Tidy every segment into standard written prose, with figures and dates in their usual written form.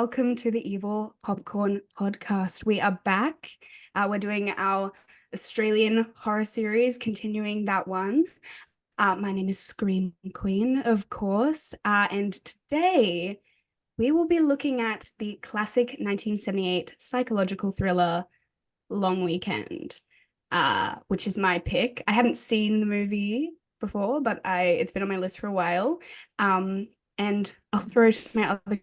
welcome to the Evil Popcorn Podcast. We are back. We're doing our Australian horror series, continuing that one. My name is Scream Queen, of course, and today we will be looking at the classic 1978 psychological thriller Long Weekend, which is my pick. I hadn't seen the movie before, but it's been on my list for a while. And I'll throw to my other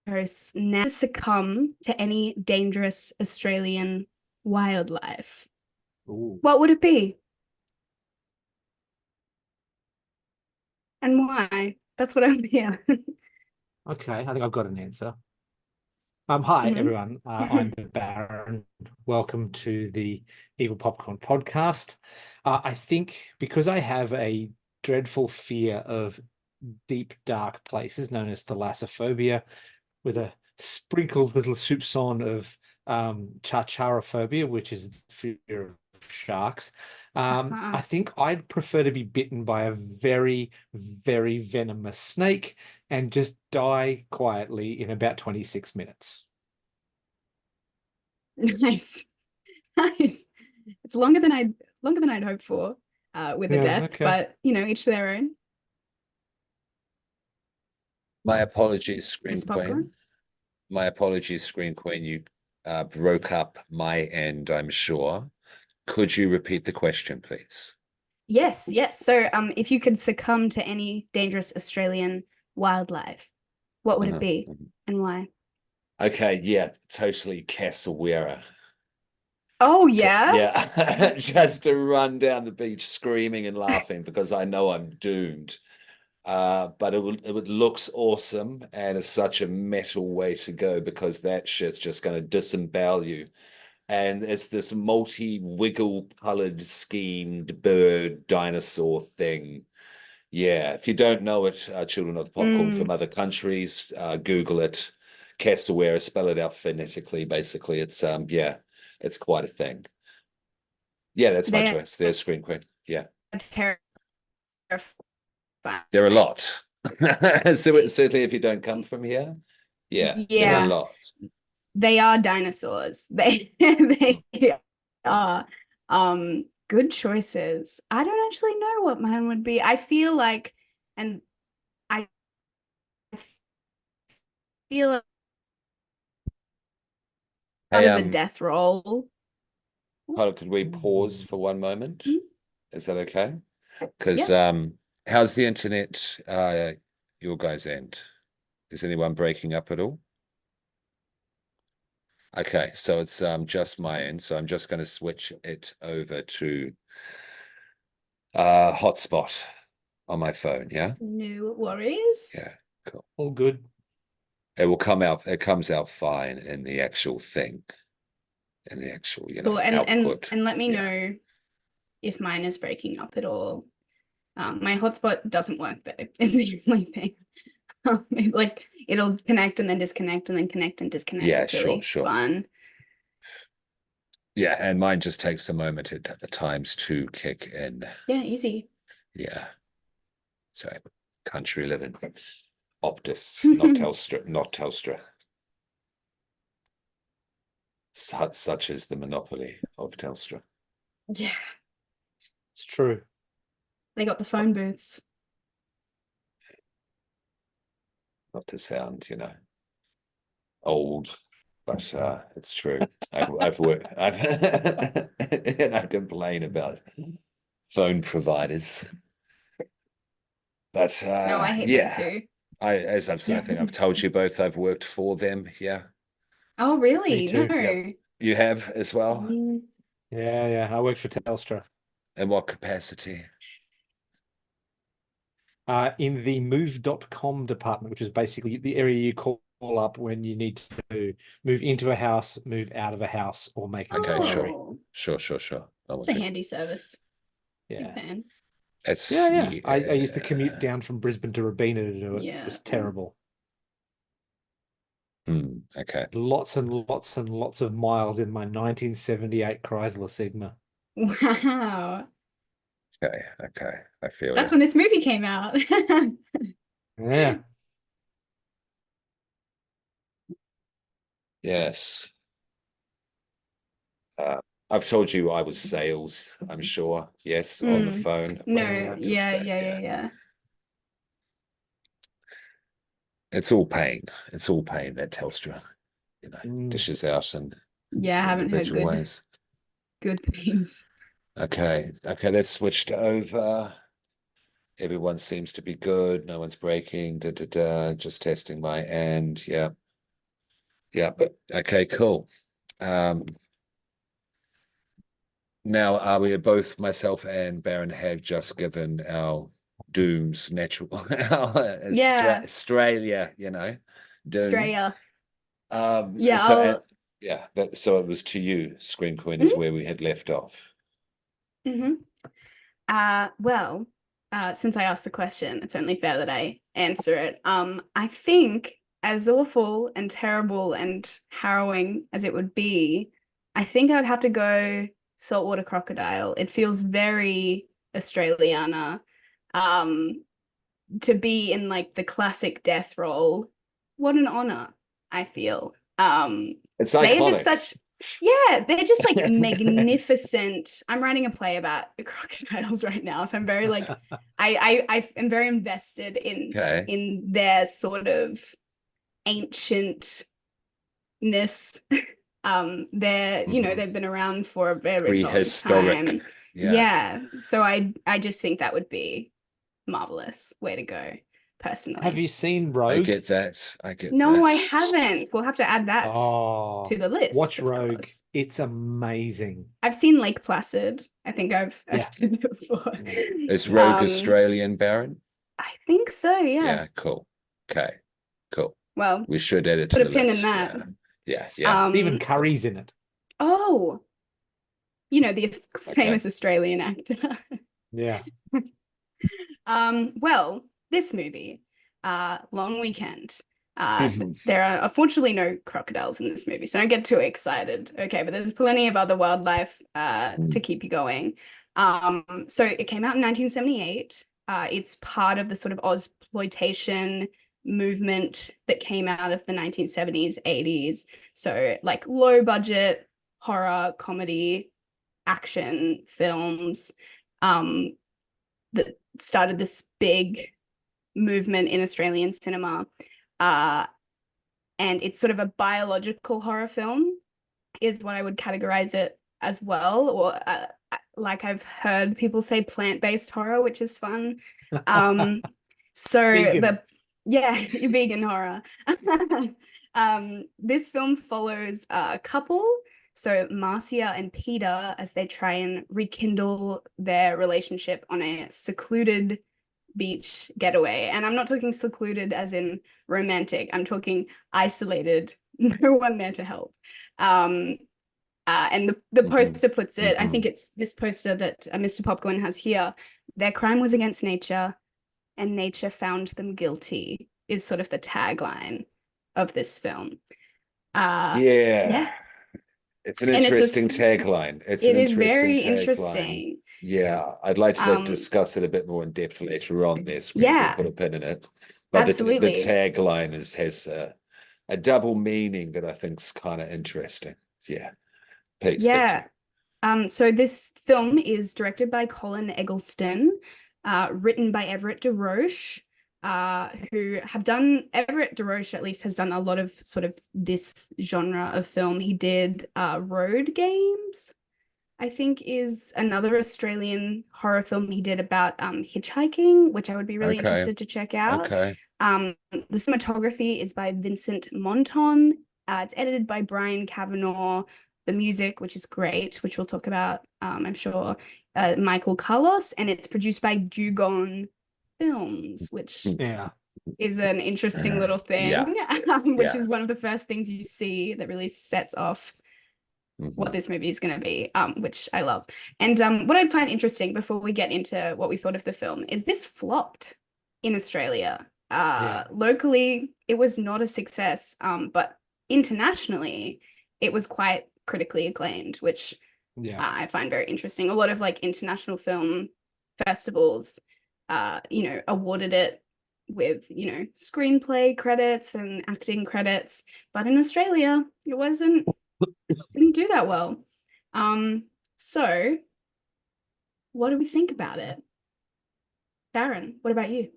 hosts now. To succumb to any dangerous Australian wildlife. Ooh. What would it be? And why? That's what I'm here. Okay, I think I've got an answer. Hi Mhm. everyone. I'm the Baron. Welcome to the Evil Popcorn Podcast. I think because I have a dreadful fear of deep, dark places known as thalassophobia, with a sprinkled little soupçon of charcharophobia, which is the fear of sharks. I think I'd prefer to be bitten by a very, very venomous snake and just die quietly in about 26 minutes. Nice. Nice. It's longer than I'd hoped for with a Yeah, death, okay. but each their own. My apologies, Screen Mr. Popcorn? Queen. My apologies, Screen Queen. You broke up my end, I'm sure. Could you repeat the question, please? Yes, yes. So if you could succumb to any dangerous Australian wildlife, what would it be and why? Okay, yeah, totally cassowara. Oh, yeah? Yeah, just to run down the beach screaming and laughing because I know I'm doomed. But it looks awesome and it's such a metal way to go because that shit's just going to disembowel you. And it's this multi-wiggle colored schemed bird dinosaur thing. Yeah, if you don't know it, children of the popcorn from other countries, Google it. Cassowara, spell it out phonetically. Basically, it's it's quite a thing. Yeah, that's my choice. There's Screen Queen. Yeah, Terrifying. there are a lot. So certainly, if you don't come from here, yeah, there are a Yeah, lot. they are dinosaurs. They are. Good choices. I don't actually know what mine would be. I feel like, and I feel out Hey, of the death roll. could we pause for one moment? Mhm. Is that okay? Because how's the internet your guys' end? Is anyone breaking up at all? Okay, so it's just my end, so I'm just going to switch it over to hotspot on my phone, yeah? No worries. Yeah, cool. All good. It will come out, it comes out fine in the actual thing, in the actual, Cool. output. And let me know if mine is breaking up at all. My hotspot doesn't work though, is the only thing. It'll connect and then disconnect and then connect and disconnect. Yeah, It's really fun. Yeah, and mine just takes a moment at the times to kick in. Yeah, easy. Yeah. So country living. Optus, not Telstra, not Telstra. Such is the monopoly of Telstra. Yeah, It's true. they got the phone booths. Not to sound, old, but it's true. I've worked, and I complain about phone providers. But No, I hate them too. As I've said, I think I've told you both, I've worked for them. Yeah. Oh, Me really? too. No. Yep. You have as well? Yeah. I worked for Telstra. In what capacity? In the move.com department, which is basically the area you call up when you need to move into a house, move out of a house, or make an inquiry. Sure. It's a handy service. Big Yeah. fan. It's Yeah. I used to commute down from Brisbane to Robina to do it. Yeah. It was terrible. Okay. Lots and lots and lots of miles in my 1978 Chrysler Sigma. Wow. Okay. I feel That's you. when this movie came out. Yeah. Yes. I've told you I was sales, I'm sure. Yes, on the phone. No, Yeah. yeah. It's all pain. It's all pain that Telstra, Mm. dishes out in Yeah, I its haven't heard individual ways. good things. Okay, that's switched over. Everyone seems to be good. No one's breaking. Just testing my end. Yeah. But okay, cool. Now, we both, myself and Baron, have just given our dooms natural, our Yeah, Australia, doom. Australia. Um, Yeah, so and, yeah, so it was to you, Scream Queen, is where we had left off. Well, since I asked the question, it's only fair that I answer it. I think as awful and terrible and harrowing as it would be, I think I would have to go saltwater crocodile. It feels very Australiana. To be in like the classic death role, what an honor, I feel. It's They are just iconic. such, yeah, they're just like magnificent. I'm writing a play about crocodiles right now, so I'm very like, I am very invested Okay. in their sort of ancientness. They're, they've been around for a very long Prehistoric. time. Yeah. Yeah, so I just think that would be marvelous way to go, Have personally. you seen I Rogue? get that. I get No, I that. haven't. We'll have to add that Oh, to the list, watch of Rogue. course. It's amazing. I've seen Lake Placid. I think I've Yeah. seen it before. Is Rogue Australian, Baron? I think so, yeah. Yeah, cool. Okay, cool. Well, We should add it put to a the pin in list. that. Yeah. Stephen Curry's in it. Oh, the famous Australian actor. Yeah. Well, this movie, Long Weekend. There are unfortunately no crocodiles in this movie, so don't get too excited. Okay, but there's plenty of other wildlife to keep you going. So it came out in 1978. It's part of the sort of Ozploitation movement that came out of the 1970s, 80s. So like low budget horror, comedy, action films. That started this big movement in Australian cinema. And it's sort of a biological horror film, is what I would categorize it as well. Or like I've heard people say plant-based horror, which is fun. So Vegan. Vegan horror. This film follows a couple, so Marcia and Peter, as they try and rekindle their relationship on a secluded beach getaway. And I'm not talking secluded as in romantic. I'm talking isolated, no one there to help. And the poster puts it, I think it's this poster that Mr. Popcorn has here. Their crime was against nature, and nature found them guilty, is sort of the tagline of this film. Yeah. It's an interesting tagline. It's an it is interesting very tagline. interesting. Yeah, I'd like to discuss it a bit more in depth later on there, so we can put a pin in it. But the Absolutely. tagline has a double meaning that I think's kind of interesting. Yeah. Please. Yeah. So this film is directed by Colin Eggleston, written by Everett de Roche, who have done, Everett de Roche at least has done a lot of sort of this genre of film. He did Road Games, I think, is another Australian horror film he did about hitchhiking, which I would be really interested to check out. Okay. The cinematography is by Vincent Monton. It's edited by Brian Kavanagh. The music, which is great, which we'll talk about, I'm sure, Michael Carlos, and it's produced by Dugong Films, which is an interesting little thing, which is one of the first things you see that really sets off what this movie is going to be, which I love. And what I find interesting before we get into what we thought of the film is this flopped in Australia. Locally, it was not a success, but internationally, it was quite critically acclaimed, which I find very interesting. A lot of like international film festivals, awarded it with, screenplay credits and acting credits. But in Australia, didn't do that well. So what do we think about it? Baron, what about you?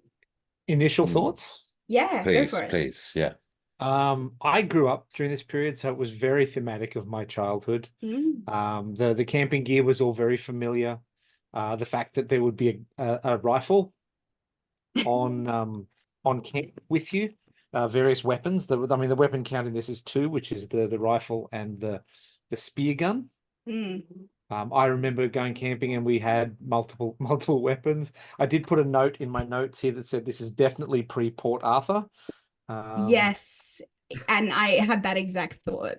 Initial thoughts? Yeah, go for it. Please, yeah. I grew up during this period, so it was very thematic of my childhood. The camping gear was all very familiar. The fact that there would be a rifle on camp with you, various weapons. The weapon count in this is 2, which is the rifle and the spear gun. I remember going camping and we had multiple weapons. I did put a note in my notes here that said this is definitely pre-Port Arthur. Yes, and I had that exact thought.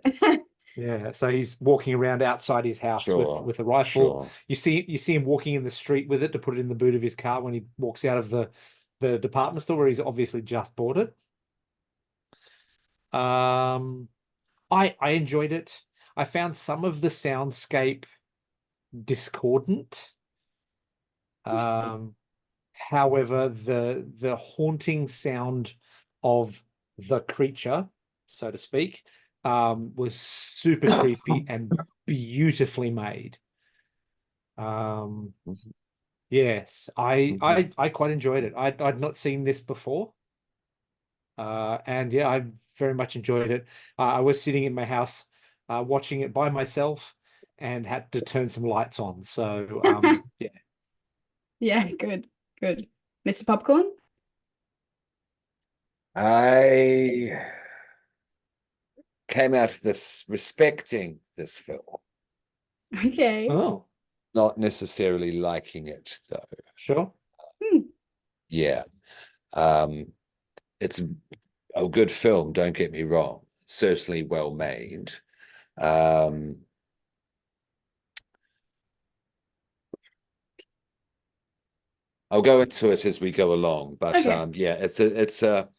Yeah, so he's walking around outside his house with a rifle. Sure. You see him walking in the street with it to put it in the boot of his car when he walks out of the department store where he's obviously just bought it. I enjoyed it. I found some of the soundscape discordant. However, the haunting sound of the creature, so to speak, was super creepy and beautifully made. Yes, I quite enjoyed it. I'd not seen this before. And yeah, I very much enjoyed it. I was sitting in my house watching it by myself and had to turn some lights on. So yeah. Yeah, good. Mr. Popcorn? I came out of this respecting this film. Okay. Oh, Not necessarily liking it, though. sure. Yeah. It's a good film, don't get me wrong. It's certainly well made. I'll go into it as we go along, but Okay. yeah, it's a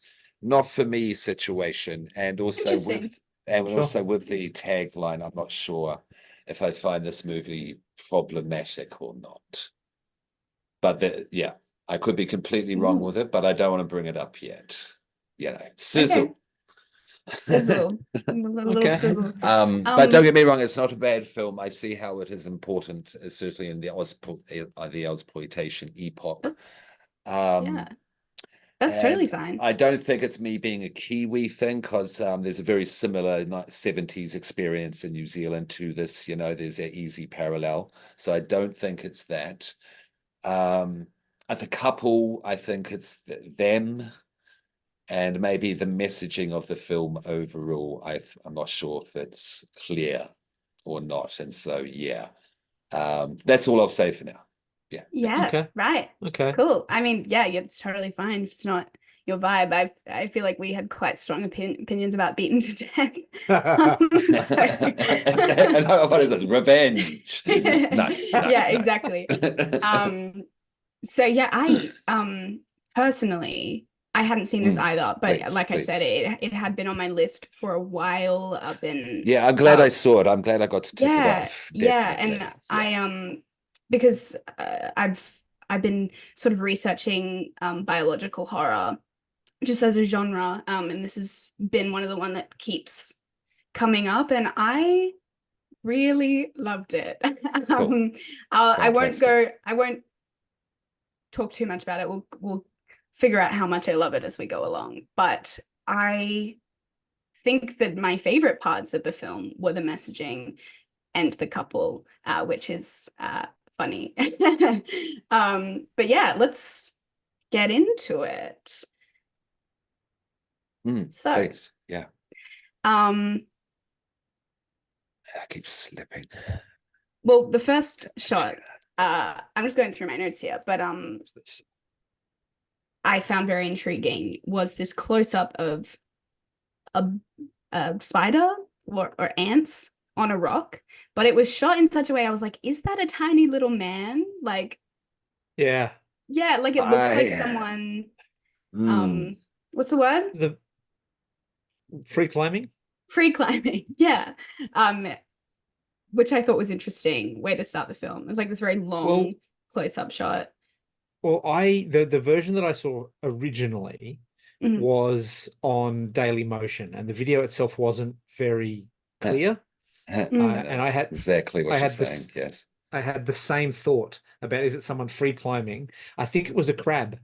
not for me situation, and also Interesting. with the tagline, I'm not sure if I find this movie problematic or not. But yeah, I could be completely wrong with it, but I don't want to bring it up yet. Sizzle. Okay. Sizzle. A little Okay. sizzle. But don't get me wrong, it's not a bad film. I see how it is important, certainly in the Ozploitation epoch. Yeah, that's totally fine. I don't think it's me being a Kiwi thing, because there's a very similar 70s experience in New Zealand to this. There's an easy parallel. So I don't think it's that. At the couple, I think it's them. And maybe the messaging of the film overall, I'm not sure if it's clear or not. And so, yeah, that's all I'll say for now. Yeah. Yeah, Okay. right. Okay. Cool. I mean, yeah, it's totally fine if it's not your vibe. I feel like we had quite strong opinions about Beaten to Death. And what is it? Revenge. No. Yeah, exactly. So yeah, I personally, I hadn't seen this either, but like I said, it had been on my list for a while. Yeah, I'm glad I saw it. I'm glad I got to tick it off. Yeah, Definitely. and I because I've been sort of researching biological horror just as a genre, and this has been one of the one that keeps coming up, and I really loved it. Cool. I won't talk too much about it. We'll figure out how much I love it as we go along. But I think that my favorite parts of the film were the messaging and the couple, which is funny. But yeah, let's get into it. So, thanks. Yeah. I keep slipping. Well, the first shot, I'm just going through my notes here, but I found very intriguing was this close-up of a spider or ants on a rock, but it was shot in such a way I was like, is that a tiny little man? Like, yeah, like it looks like someone. What's the word? The free climbing. Yeah. Which I thought was interesting way to start the film. It was like this very long close-up shot. Well, the version that I saw originally Mhm. was on Daily Motion, and the video itself wasn't very clear. I Mm. know And I had exactly what I you're had saying. this Yes. I had the same thought about, is it someone free climbing? I think it was a crab.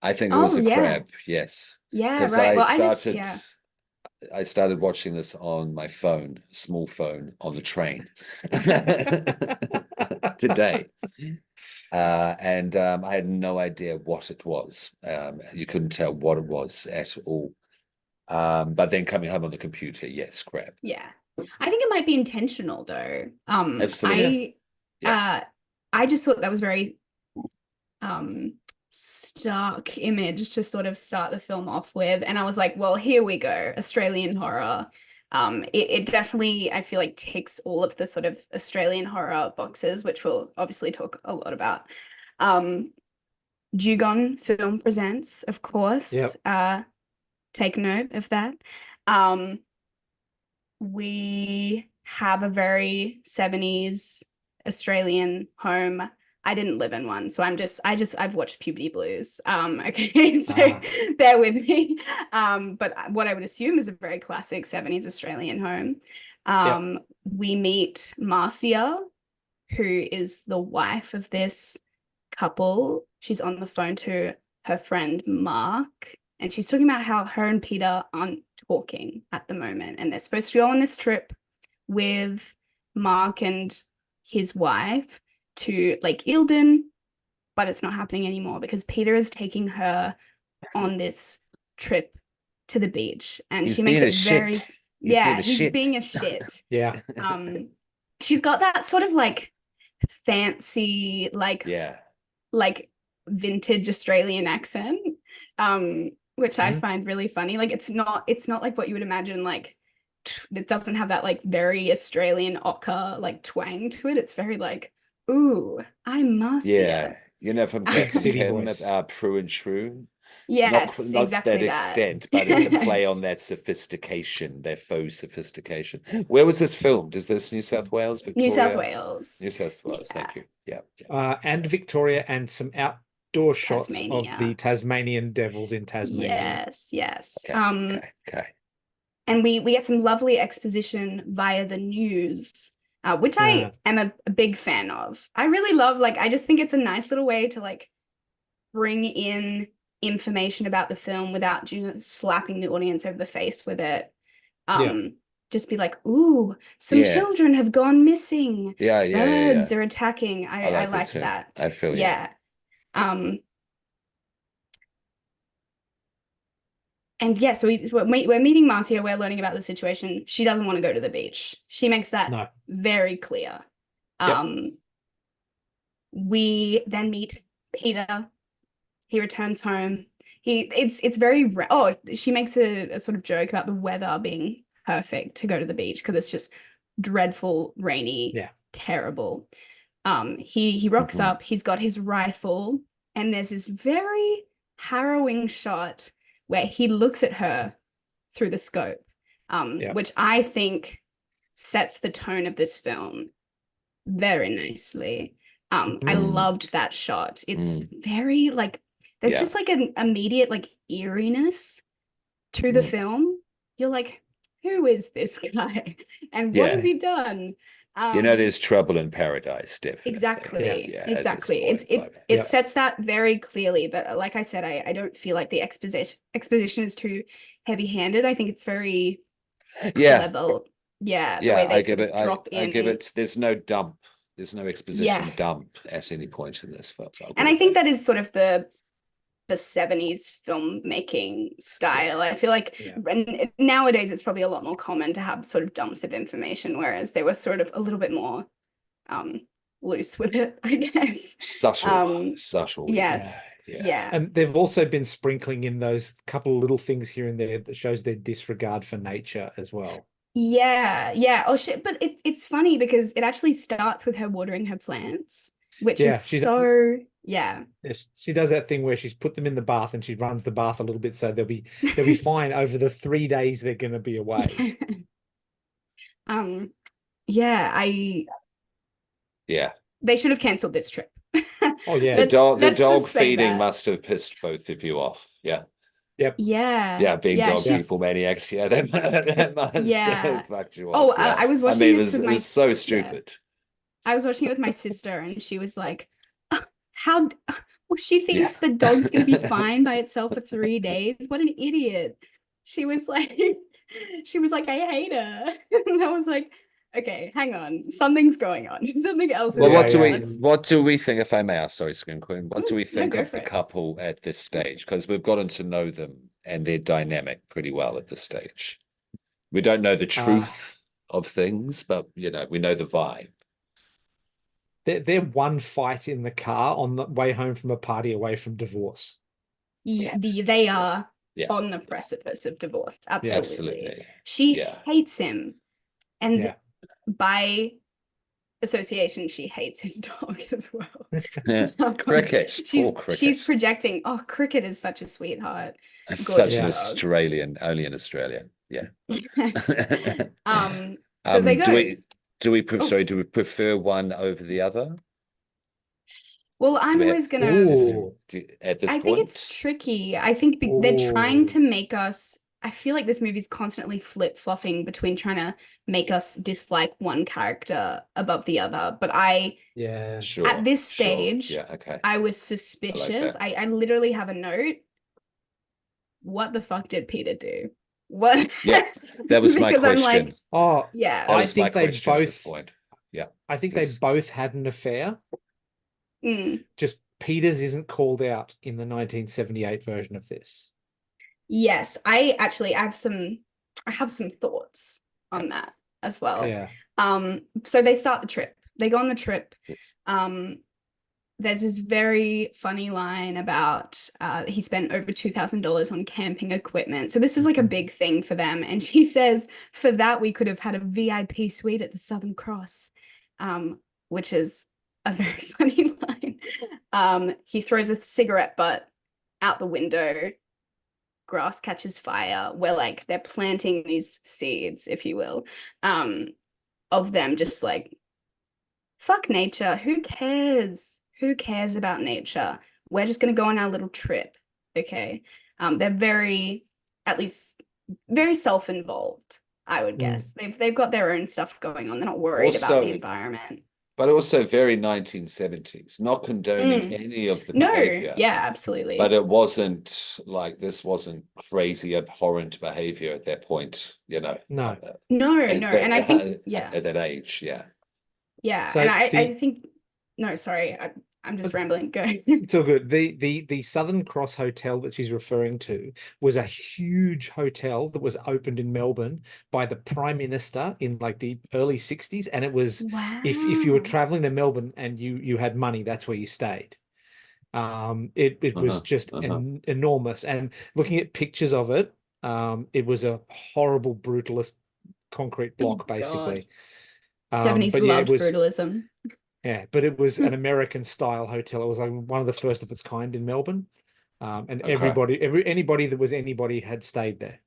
I think it was Oh a yeah. crab. Yes. Yeah, Because right. Well, yeah. I started watching this on my phone, small phone, on the train today. And I had no idea what it was. You couldn't tell what it was at all. But then coming home on the computer, yes, crap. Yeah. I think it might be intentional though. Absolutely. Yeah. I just thought that was very stark image to sort of start the film off with. And I was like, well, here we go, Australian horror. It definitely, I feel like, ticks all of the sort of Australian horror boxes, which we'll obviously talk a lot about. Dugong Film Presents, of course. Yep. Take note of that. Um, we have a very 70s Australian home. I didn't live in one, so I've watched Puberty Blues. Okay, so bear with me. But what I would assume is a very classic 70s Australian home. We meet Marcia, who is the wife of this couple. She's on the phone to her friend Mark, and she's talking about how her and Peter aren't talking at the moment, and they're supposed to go on this trip with Mark and his wife to Lake Eildon, but it's not happening anymore because Peter is taking her on this trip to the beach, and He's she makes being a it very shit. He's being a he's shit. being a shit. Yeah. She's got that sort of like fancy, Yeah. like vintage Australian accent, which I find really funny. Like it's not like what you would imagine, like it doesn't have that like very Australian ochre like twang to it. It's very like, ooh, I'm Yeah. Marcia. From Big Captain city Kim, voice. Prue and Shrew. Yes, Not to that exactly that. extent, but it's a play on that sophistication, their faux sophistication. Where was this filmed? Is this New South Wales, New South Victoria? Wales. New South Wales. Yeah. Thank you. Yeah. And Victoria, and some outdoor shots of Tasmania. the Tasmanian devils in Tasmania. Yes. Okay. And we get some lovely exposition via the news, which I am a big fan of. I really love, like, I just think it's a nice little way to like bring in information about the film without just slapping the audience over the face with it. Just be like, ooh, some children have gone missing. Birds are attacking. I liked that. I feel yeah. And yeah, so we're meeting Marcia. We're learning about the situation. She doesn't want to go to the beach. She makes that very clear. We then meet Peter. He returns home. It's very she makes a sort of joke about the weather being perfect to go to the beach because it's just dreadful, rainy, terrible. He rocks up. He's got his rifle, and there's this very harrowing shot where he looks at her through the scope, which I think sets the tone of this film very nicely. I loved that shot. It's very like there's just like an immediate like eeriness to the film. You're like, who is this guy and what has he done? There's trouble in paradise, definitely. Exactly. It sets that very clearly, but like I said, I don't feel like the exposition is too heavy-handed. I think it's very clever. The way they sort of drop in. I give it. There's no dump. There's no exposition dump at any point in this film. And I think that is sort of the 70s filmmaking style. I feel like nowadays it's probably a lot more common to have sort of dumps of information, whereas they were sort of a little bit more loose with it, I guess. Subtle. Yes. Yeah. And they've also been sprinkling in those couple of little things here and there that shows their disregard for nature as well. Yeah. Oh shit. But it's funny because it actually starts with her watering her plants, which is so she does that thing where she's put them in the bath and she runs the bath a little bit so they'll be fine over the 3 days they're going to be away. They should have cancelled this trip. Oh yeah. The dog let's just say feeding that. must have pissed both of you off. Yeah. Yep. Yeah, Being yeah, dog people maniacs. Yeah, that must yeah. have fucked you Oh, off. Yeah. I was I watching mean, this with it my was so yeah. stupid. I was watching it with my sister, and she was like, "How? Well, she Yeah. thinks the dog's gonna be fine by itself for 3 days. What an idiot!" She was like, "She was like, I hate her," and I was like, "Okay, hang on, something's going on. Something else Well, is Yeah, happening. yeah. what do we think, if I may ask, sorry, Screen Queen, what do we No, think go of for the it." couple at this stage? Because we've gotten to know them and their dynamic pretty well at this stage. We don't know the Uh, truth of things, but we know the vibe. they're one fight in the car on the way home from a party away from divorce. They are Yeah, on the precipice of divorce. Yeah. absolutely. She Yeah. hates him, and Yeah. by association, she hates his dog as well. Yeah. Cricket. Poor Cricket. She's projecting. Oh, Cricket is such a sweetheart. Such Gorgeous an Yeah. dog. Australian, only in Australia. Yeah. So they go. Do we prefer one over the other? Well, I'm always gonna. Ooh. At this I think it's point? tricky. I think they're trying to make us. I feel like this movie's constantly flip-flopping between trying to make us dislike one character above the other. But Yeah. at Sure. this Sure. stage, Yeah. Okay. I was I like suspicious. that. I literally have a note. What the fuck did Peter do? What? Yeah, that was my Because I'm question. like, Oh, yeah. That I was my think they question at this both point. Yeah. I think they both had an affair. Mm. Just Peters isn't called out in the 1978 version of this. Yes, I have some thoughts on that as well. Yeah. So they start the trip. They go on the trip. Yes. There's this very funny line about he spent over $2,000 on camping equipment. So this is like a big thing for them. And she says, for that, we could have had a VIP suite at the Southern Cross, which is a very funny line. He throws a cigarette butt out the window. Grass catches fire. Where like they're planting these seeds, if you will, of them just like, fuck nature. Who cares? Who cares about nature? We're just gonna go on our little trip. Okay. They're at least very self-involved, I would guess. They've got their own stuff going on. They're not worried about the environment. But also very 1970s, not condoning any of the behavior. Yeah, absolutely. But it wasn't like this wasn't crazy, abhorrent behavior at that point, No. No. And I think, at that age, yeah. Yeah. So And I think, no, sorry, I'm just rambling. Go. It's all good. The Southern Cross Hotel that she's referring to was a huge hotel that was opened in Melbourne by the Prime Minister in like the early 60s. And it was if you were traveling to Melbourne and you had money, that's where you stayed. It was just enormous. And looking at pictures of it, it was a horrible brutalist concrete block, basically. 70s loved brutalism. Yeah, but it was an American style hotel. It was like one of the first of its kind in Melbourne. And anybody that was anybody had stayed there.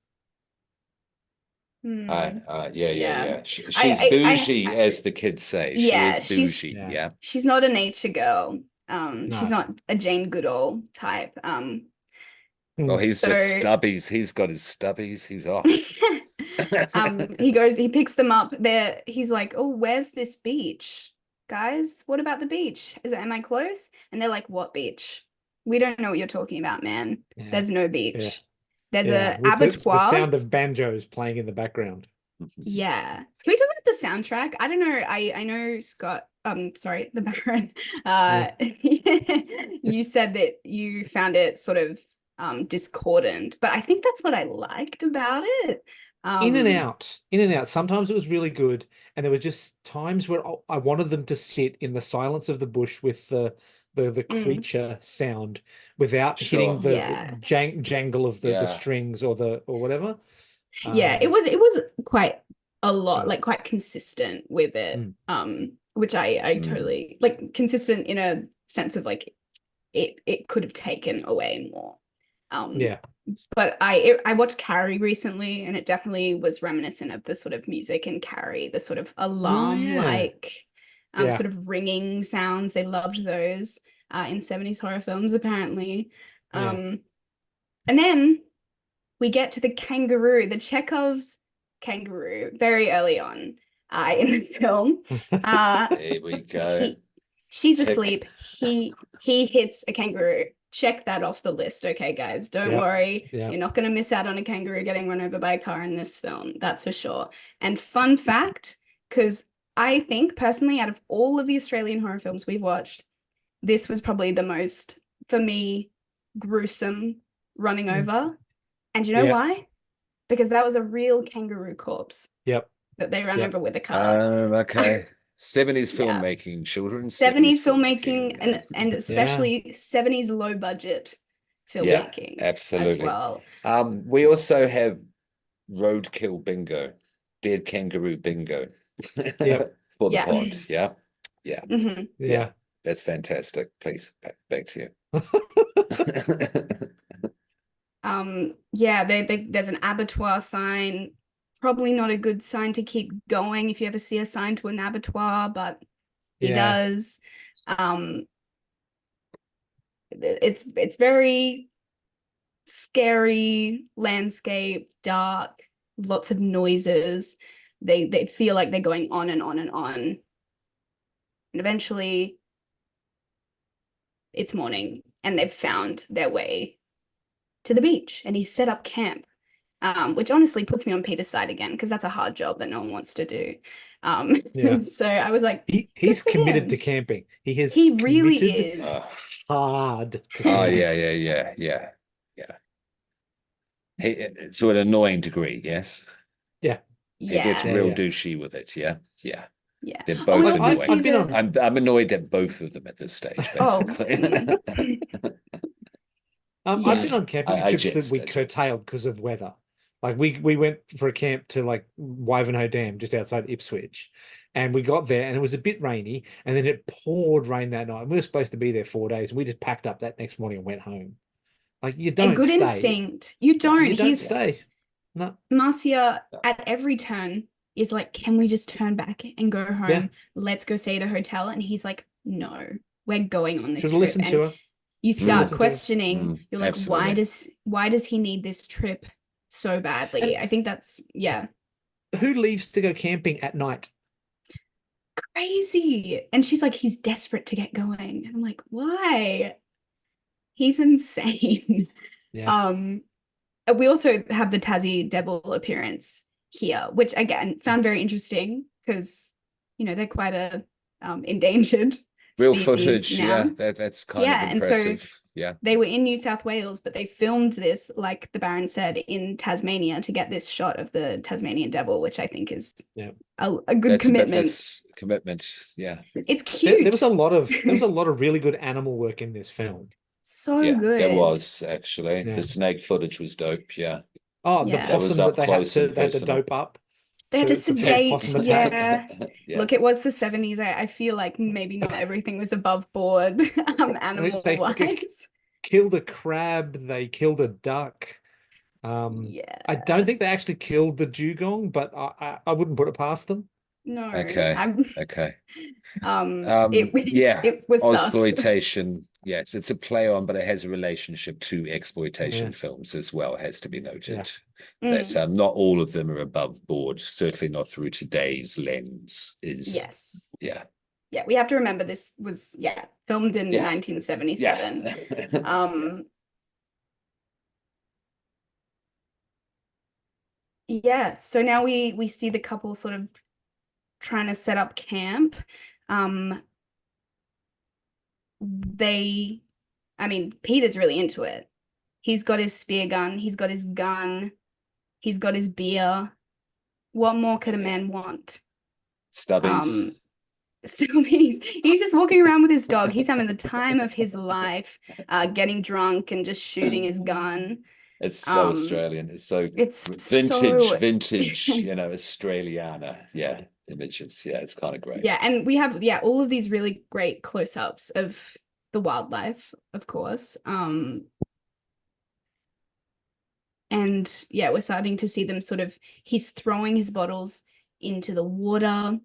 Yeah. She's bougie, as the kids say. Yeah, she is bougie. Yeah. She's not a nature girl. No. She's not a Jane Goodall type. Well, he's just stubbies. He's got his stubbies. He's off. He picks them up there. He's like, oh, where's this beach? Guys, what about the beach? Am I close? And they're like, what beach? We don't know what you're talking about, man. Yeah. There's no beach. Yeah. There's a with abattoir. The sound of banjos playing in the background. Yeah. Can we talk about the soundtrack? I don't know. I know Scott, sorry, the Baron. You said that you found it sort of discordant, but I think that's what I liked about it. In and out. Sometimes it was really good, and there were just times where I wanted them to sit in the silence of the bush with the creature sound without hitting the jangle of the strings or whatever. It was quite a lot, like quite consistent with it. Which I totally like, consistent in a sense of like it could have taken away more. But I watched Carrie recently, and it definitely was reminiscent of the sort of music in Carrie, the sort of alarm like sort of ringing sounds. They loved those. in 70s horror films, apparently. And then we get to the kangaroo, the Chekhov's kangaroo, very early on in the film. Here we go. She's Tick. asleep. He hits a kangaroo. Check that off the list, okay, guys? Don't worry. Yep. You're not going to miss out on a kangaroo getting run over by a car in this film. That's for sure. And fun fact, because I think personally, out of all of the Australian horror films we've watched, this was probably the most, for me, gruesome running over. And you know why? Because that was a real kangaroo corpse. Yep. That they ran over with a car. Okay. 70s filmmaking, children. 70s filmmaking and especially 70s low budget filmmaking absolutely. as well. We also have roadkill bingo, dead kangaroo bingo for the pod. Yeah. Mm-hmm. That's fantastic. Please, back to you. There's an abattoir sign. Probably not a good sign to keep going if you ever see a sign to an abattoir, but he does. It's very scary landscape, dark, lots of noises. They feel like they're going on and on and on. And eventually it's morning and they've found their way to the beach and he's set up camp. Which honestly puts me on Peter's side again, because that's a hard job that no one wants to do. So I was like, he's committed to camping. He really is hard to camping. Yeah. To an annoying degree, yes. Yeah. He gets real douchey with it. Yeah. They're both annoying. I'm annoyed at both of them at this stage, basically. I've been on camping trips that we curtailed because of weather. Like we went for a camp to like Wivenhoe Dam just outside Ipswich, and we got there and it was a bit rainy, and then it poured rain that night. We were supposed to be there 4 days, and we just packed up that next morning and went home. Like you don't. A good stay. Instinct. You don't. He's stay. No. Marcia at every turn is like, "Can we just turn back and go home? Yeah. Let's go stay at a hotel." And he's like, "No, we're going on this trip." Listen to her. You start questioning. You're like, absolutely. Why does he need this trip so badly? And I think that's Who leaves to go camping at night? Crazy. And she's like, he's desperate to get going. And I'm like, why? He's insane. Yeah. We also have the Tassie Devil appearance here, which again found very interesting because they're quite a endangered real footage now. That's kind of impressive. And so they were in New South Wales, but they filmed this, like the Baron said, in Tasmania to get this shot of the Tasmanian devil, which I think is a good commitment. That's commitment. It's cute. There was a lot of really good animal work in this film. So good. There was actually the snake footage was dope. Oh, the possum that they had to dope up. They had to sedate. Look, it was the 70s. I feel like maybe not everything was above board animal-wise. They killed a crab. They killed a duck. I don't think they actually killed the dugong, but I wouldn't put it past them. No. Okay. It was Ozploitation. Yes, it's a play on, but it has a relationship to exploitation films as well. It has to be noted that not all of them are above board. Certainly not through today's lens. Yeah, we have to remember this was filmed in 1977. So now we see the couple sort of trying to set up camp. Peter's really into it. He's got his spear gun, he's got his gun, he's got his beer. What more could a man want? Stubbies. He's just walking around with his dog. He's having the time of his life, getting drunk and just shooting his gun. It's so Australian. It's vintage, Australiana. Images. It's kind of great. And we have all of these really great close-ups of the wildlife, of course. And we're starting to see them he's throwing his bottles into the water.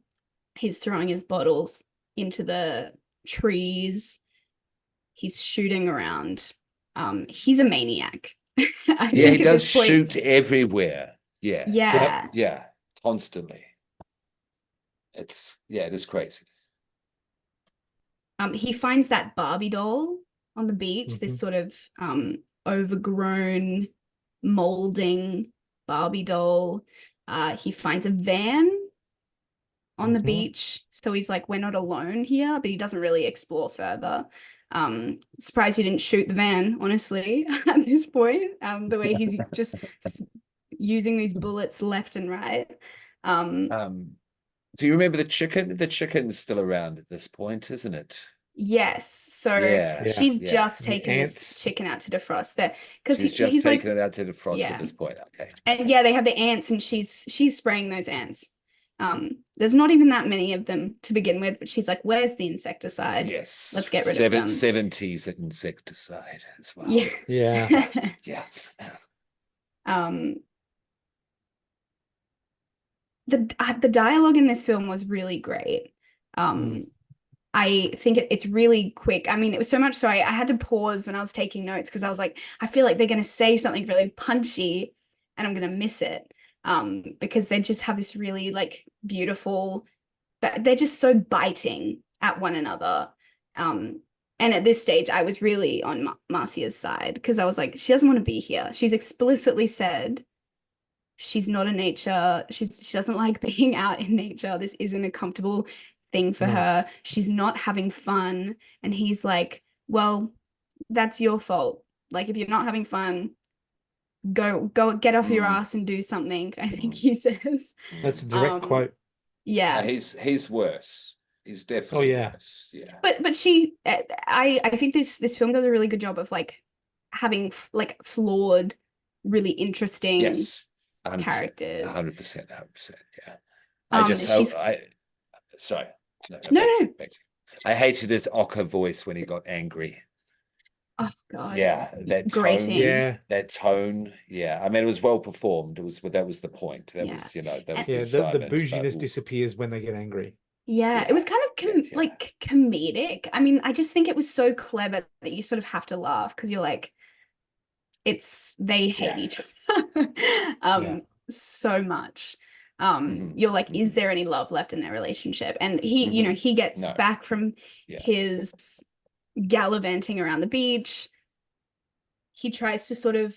He's throwing his bottles into the trees. He's shooting around. He's a maniac. I Yeah, he think at does this point, shoot everywhere. Yeah. yeah. Yeah. Constantly. It is crazy. He finds that Barbie doll on the beach, this sort of overgrown, molding Barbie doll. He finds a van on the beach. So he's like, we're not alone here, but he doesn't really explore further. Surprised he didn't shoot the van, honestly, at this point. The way he's just using these bullets left and right. Do you remember the chicken? The chicken's still around at this point, isn't it? Yes. So Yeah. she's Yeah. just The taken this ants. chicken out to defrost there because She's just he's like, taken it out to defrost yeah. at this point. Okay. And yeah, they have the ants and she's spraying those ants. There's not even that many of them to begin with, but she's like, where's the insecticide? Yes. Let's get rid of them. 70s insecticide as well. Yeah. Yeah. Yeah. The dialogue in this film was really great. I think it's really quick. I mean, it was so much so I had to pause when I was taking notes because I was like, I feel like they're going to say something really punchy and I'm going to miss it. Because they just have this really like beautiful, but they're just so biting at one another. And at this stage, I was really on Marcia's side because I was like, she doesn't want to be here. She's explicitly said she's not a nature. She doesn't like being out in nature. This isn't a comfortable thing for her. She's not having fun. And he's like, well, that's your fault. Like, if you're not having fun, go get off your ass and do something, I think he says. That's a direct quote. Yeah. He's worse. He's definitely worse. Yeah. But she, I think this film does a really good job of like having like flawed, really interesting characters. 100%. Yeah. Sorry. No. I hated his Ocker voice when he got angry. Oh God. Yeah, that grating. tone. Yeah, that tone. Yeah, I mean, it was well performed. That was the point. That was the bouginess disappears when they get angry. Yeah, it was kind of like comedic. I mean, I just think it was so clever that you sort of have to laugh because you're like, they hate each other so much. You're like, is there any love left in their relationship? And he gets back from his gallivanting around the beach. He tries to sort of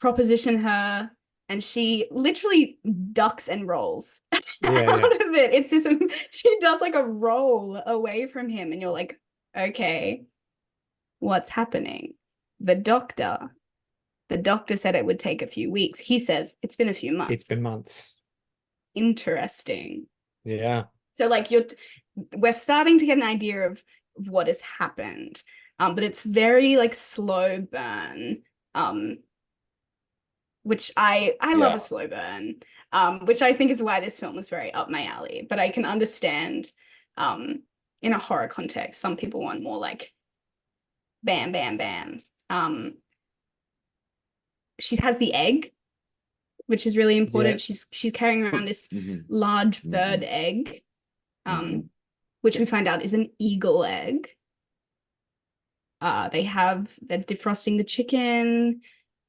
proposition her, and she literally ducks and rolls out of it. It's just she does like a roll away from him, and you're like, okay, what's happening? The doctor said it would take a few weeks. He says it's been a few months. It's been months. Interesting. Yeah. So like we're starting to get an idea of what has happened. But it's very like slow burn. Which I love a slow burn. Which I think is why this film was very up my alley. But I can understand in a horror context, some people want more like bam, bam, bams. She has the egg, which is really important. She's carrying around this large bird egg, which we find out is an eagle egg. They're defrosting the chicken.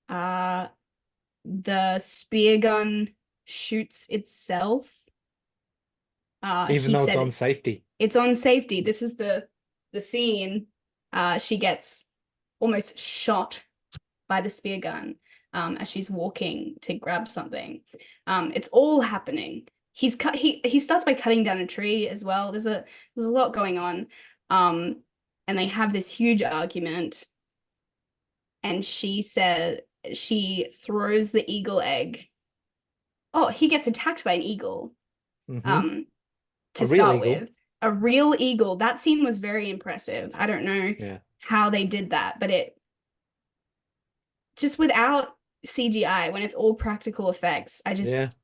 The spear gun shoots itself. Even though it's on safety. It's on safety. This is the scene. She gets almost shot by the spear gun as she's walking to grab something. It's all happening. He starts by cutting down a tree as well. There's a lot going on. And they have this huge argument. And she throws the eagle egg. Oh, he gets attacked by an eagle. To start with. A real eagle. That scene was very impressive. I don't know how they did that, but it just without CGI, when it's all practical effects, I just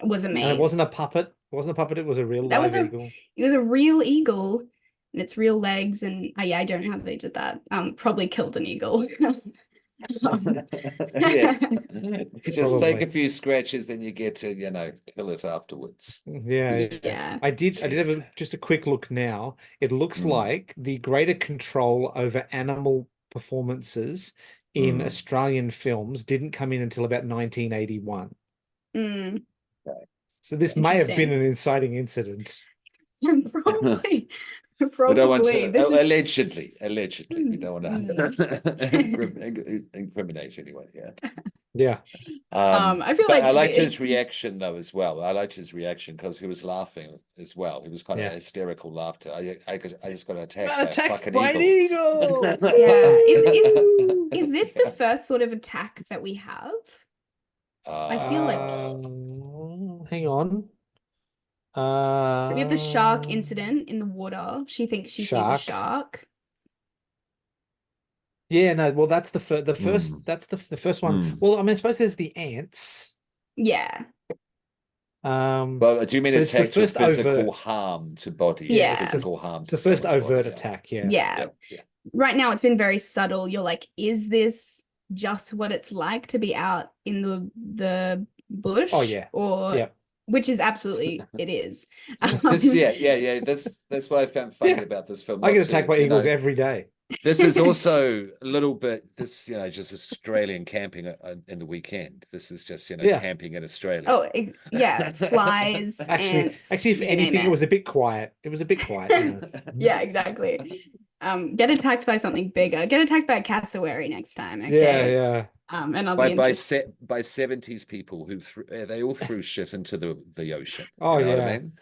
was amazed. And it wasn't a puppet. It wasn't a puppet. It was a real live eagle. It was a real eagle, and its real legs. And I don't know how they did that. Probably killed an eagle. Yeah. Just take Probably. a few scratches, then you get to, kill it afterwards. Yeah. Yeah. I did have just a quick look now. It looks like the greater control over animal performances in Australian films didn't come in until about 1981. Mm, So this may have been interesting. an inciting incident. Probably. We don't want Probably. to, This is allegedly, we don't want mm. to incriminate anyone. Yeah. Yeah. I feel But like I liked his reaction though as well. I liked his reaction because he was laughing as well. He was kind of hysterical laughter. I just got attacked by a fucking by an eagle. eagle. Yeah. Woo! Is this the first sort of attack that we have? I feel like hang on. we have the shark incident in the water. She thinks she sees a shark. Yeah, no, well, that's the first. That's the first one. Well, I mean, I suppose there's the ants. Yeah. But do you mean but it's the attack to first physical overt. harm to body? Yeah. Physical harm It's to the first someone's overt body, attack. Yeah. Yeah. Yeah. Right now, it's been very subtle. You're like, is this just what it's like to be out in the bush? Oh yeah. Or Yeah. which is absolutely it is. Yeah. That's what I found funny about this film. I get Not attacked to, by eagles every day. This is also a little bit just Australian camping in the weekend. This is just camping in Australia. Oh yeah, flies, ants. Actually, if you name anything, it was a bit quiet. It was a bit quiet. Yeah, exactly. Get attacked by something bigger. Get attacked by a cassowary next time. Okay? Yeah. And I'll by be by into set by 70s people who they all threw shit into the ocean. Oh, you know yeah. what I mean?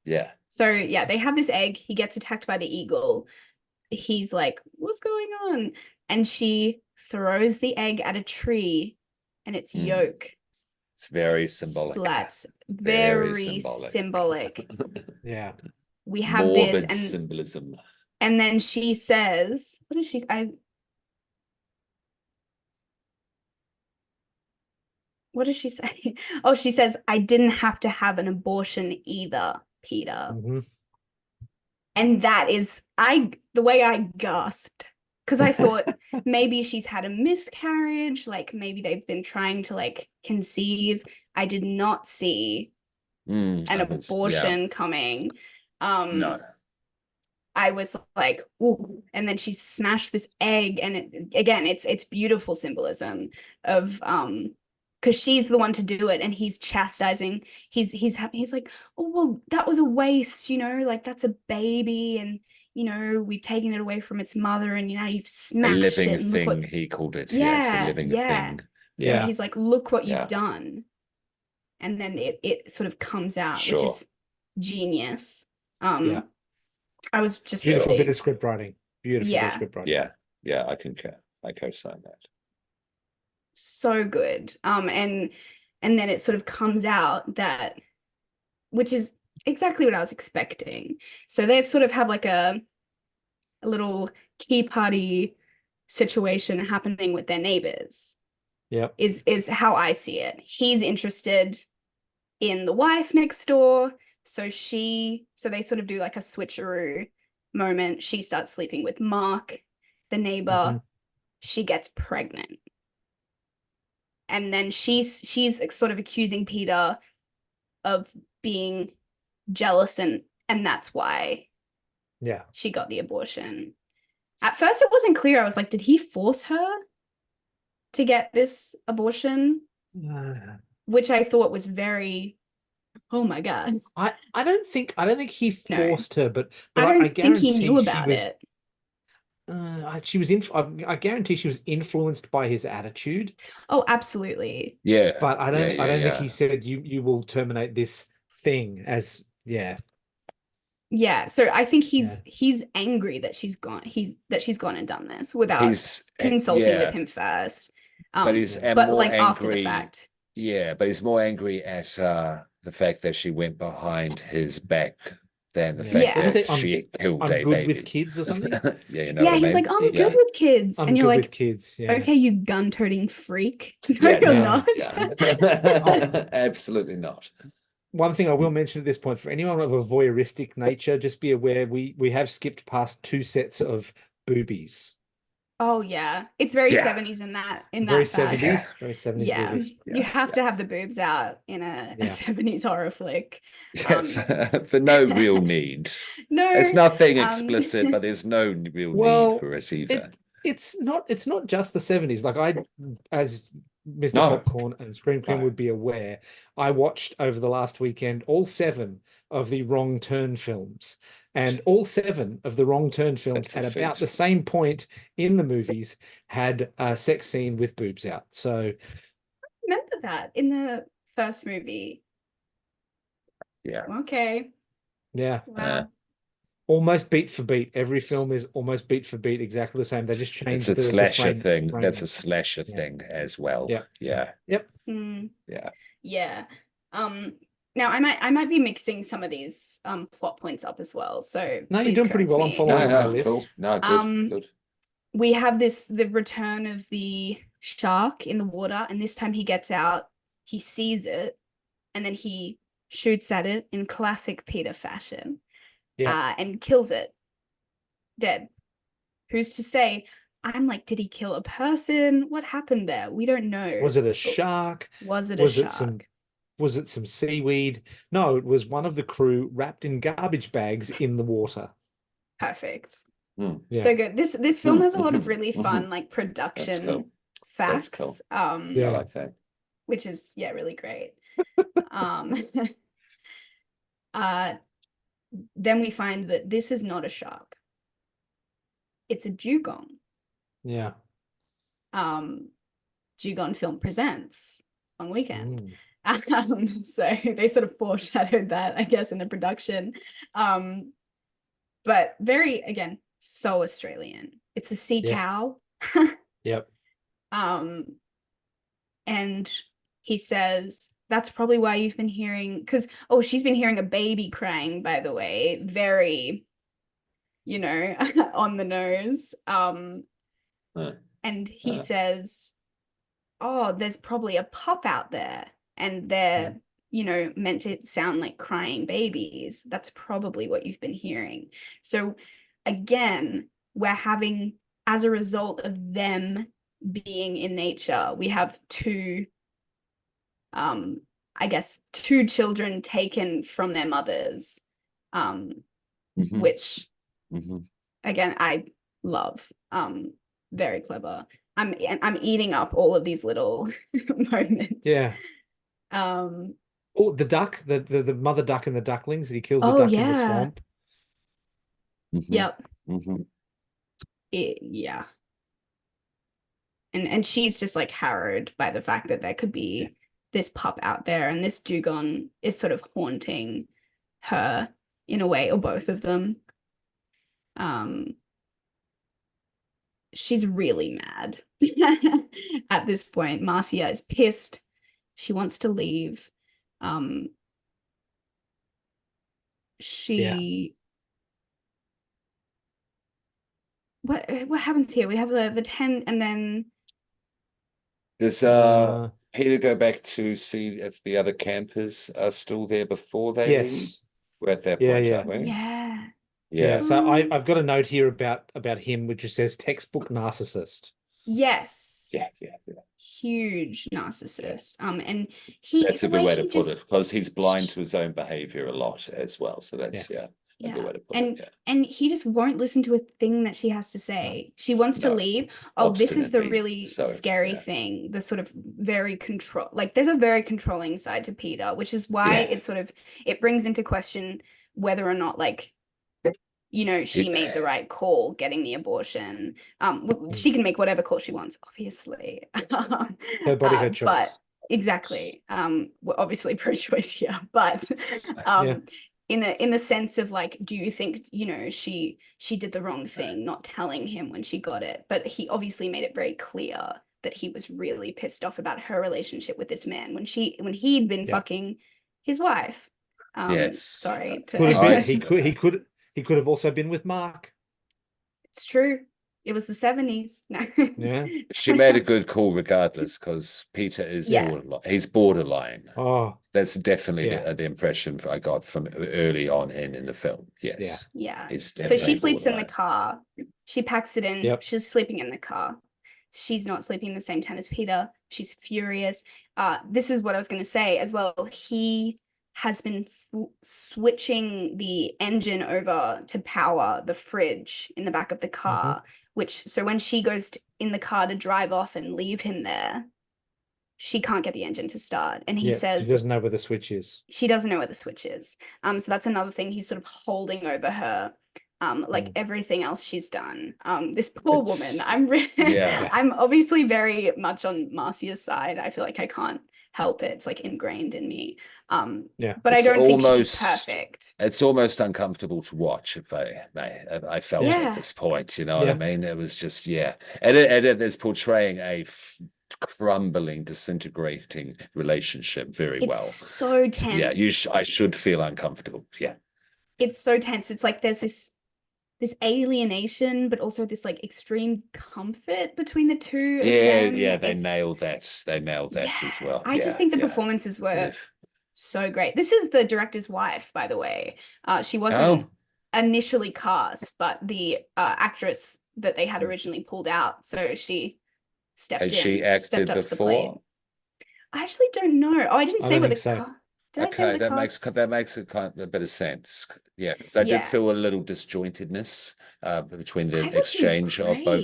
Yeah. So yeah, they have this egg. He gets attacked by the eagle. He's like, what's going on? And she throws the egg at a tree and its yolk. It's very symbolic. Splats. Very symbolic. Yeah. We have morbid this and symbolism. And then she says, what is she? What does she say? Oh, she says, I didn't have to have an abortion either, Peter. And that is the way I gasped. Because I thought maybe she's had a miscarriage, like maybe they've been trying to like conceive. I did not see an abortion coming. No. I was like, ooh, and then she smashed this egg, and it's beautiful symbolism of because she's the one to do it, and he's chastising. He's like, oh well, that was a waste, like that's a baby, and we've taken it away from its mother, and now you've smashed a living it. And thing, he called it. Yeah, yes, a living thing. Yeah, he's like, look what you've done, and then it sort of comes out, which is genius. I was just beautiful bit of script writing. Beautiful bit of script writing. Yeah, I concur. I co-sign that. So good. And then it sort of comes out that, which is exactly what I was expecting. So they sort of have like a little key party situation happening with their neighbors. Yeah. Is how I see it. He's interested in the wife next door. So they sort of do like a switcheroo moment. She starts sleeping with Mark, the neighbor. She gets pregnant. And then she's sort of accusing Peter of being jealous and that's why she got the abortion. At first it wasn't clear. I was like, did he force her to get this abortion? Which I thought was very, oh my God. I don't think he forced her, but I think he knew about it. She was I guarantee she was influenced by his attitude. Oh, absolutely. Yeah. But I don't think he said you will terminate this thing as Yeah, so I think he's angry that she's gone and done this without consulting with him first. But he's like angry, after the fact. Yeah, but he's more angry at the fact that she went behind his back than the fact that she killed a baby. Good with kids or something. He was like, I'm good with kids, and you're like, with kids. Yeah. Okay, you gun-toting freak. No, you're not. Absolutely not. One thing I will mention at this point, for anyone of a voyeuristic nature, just be aware we have skipped past 2 sets of boobies. Oh yeah, it's very Yeah. 70s in Very that fact. 70s, very 70s Yeah, boobies. you Yeah. have to have the boobs out in a Yeah. 70s horror flick. Yeah, for no real need. There's No, nothing explicit, but there's no real need Well, for it either. it's not just the 70s. Like as Mr. No. Popcorn and Scream Queen No. would be aware, I watched over the last weekend all 7 of the Wrong Turn films. And all 7 of the Wrong Turn films That's a at about the feat. same point in the movies had a sex scene with boobs out. So remember that in the first movie. Yeah. Okay, yeah, wow. almost beat for beat. Every film is almost beat for beat, exactly the same. They just It's changed a the slasher frame. thing. That's a Framing. slasher Yeah. thing as well. Yeah. Yeah. Yep. Hmm. Yeah. Yeah. Now I might be mixing some of these plot points up as well. So No, you're please doing pretty correct well. I'm me. following my No, list. cool. No, good, Um, good. we have the return of the shark in the water, and this time he gets out, he sees it, and then he shoots at it in classic Peter fashion, Yeah. and kills it dead. Who's to say? I'm like, did he kill a person? What happened there? We don't know. Was it a But shark? was it a Was it some shark? was it some seaweed? No, it was one of the crew wrapped in garbage bags in the water. Perfect. Hmm. Yeah. So good. This film has a lot of really fun like That's production cool. That's cool. facts, I Yeah. like that. which is really great. Um, uh, then we find that this is not a shark. It's a dugong. Yeah. Dugong Film Presents on weekend. Mm. So they sort of foreshadowed that, I guess, in the production. But very, again, so Australian. It's a sea Yeah. cow. Yep. And he says, that's probably why you've been hearing, because, oh, she's been hearing a baby crying, by the way, very, on the nose. And he says, oh, there's probably a pup out there, and they're, meant to sound like crying babies. That's probably what you've been hearing. So again, we're having, as a result of them being in nature, we have I guess two children taken from their mothers, which again I love. Very clever. I'm eating up all of these little moments. Yeah. Oh the duck, the mother duck and the ducklings. He kills the oh duck in the yeah. swamp. Yep. Yeah. And she's just like harrowed by the fact that there could be this pup out there, and this dugong is sort of haunting her in a way, or both of them. She's really mad at this point. Marcia is pissed. She wants to leave. What happens here? We have the 10, and then Does Peter go back to see if the other campers are still there before they leave? Yes. We're at that Yeah, point, yeah. aren't we? yeah. Yeah. So I've got a note here about him, which just says textbook narcissist. Yes. Yeah. Huge narcissist. And That's a good way to put it, because he's blind Sh- to his own behavior a lot as well. So that's a good way to put it. Yeah. And he just won't listen to a thing that she has to say. She wants to leave. Oh, this is the Obstinately, really so, scary thing. The sort of very there's a very controlling side to Peter, which is why it brings into question whether or not she made the right call getting the abortion. She can make whatever call she wants, obviously. Her body, her choice. But exactly. We're obviously pro-choice here, but in the sense of like, do you think she did the wrong thing not telling him when she got it? But he obviously made it very clear that he was really pissed off about her relationship with this man when he'd been fucking his wife. Yes. Sorry to Could have been, he could have also been with Mark. It's true. It was the 70s. No. Yeah. She made a good call regardless, because Peter is Yeah. borderline. He's borderline. Oh, That's definitely yeah. the impression I got from early on in the film. Yes. Yeah. He's So she definitely sleeps in the borderline. car. She packs it in. Yep. She's sleeping in the car. She's not sleeping in the same tent as Peter. She's furious. This is what I was going to say as well. He has been switching the engine over to power the fridge in the back of the car, so when she goes in the car to drive off and leave him there, she can't get the engine to start. And he says she doesn't know where the switch is. She doesn't know where the switch is. So that's another thing he's sort of holding over her. Like everything else she's done. This poor woman. I'm obviously very much on Marcia's side. I feel like I can't help it. It's like ingrained in me. But I don't think she's perfect. It's almost uncomfortable to watch, if I felt at this point, you know what I mean? It was just, and it is portraying a crumbling, disintegrating relationship very well. It's so tense. Yeah, I should feel uncomfortable. Yeah. It's so tense. It's like there's this alienation, but also this like extreme comfort between the two. They nailed that. They nailed that as well. I just think the performances were so great. This is the director's wife, by the way. She wasn't initially cast, but the actress that they had originally pulled out, so she stepped in. She acted before? I actually don't know. Oh, I didn't say what the so. Okay, that makes a bit of sense. Yeah, so I did feel a little disjointedness between the exchange of both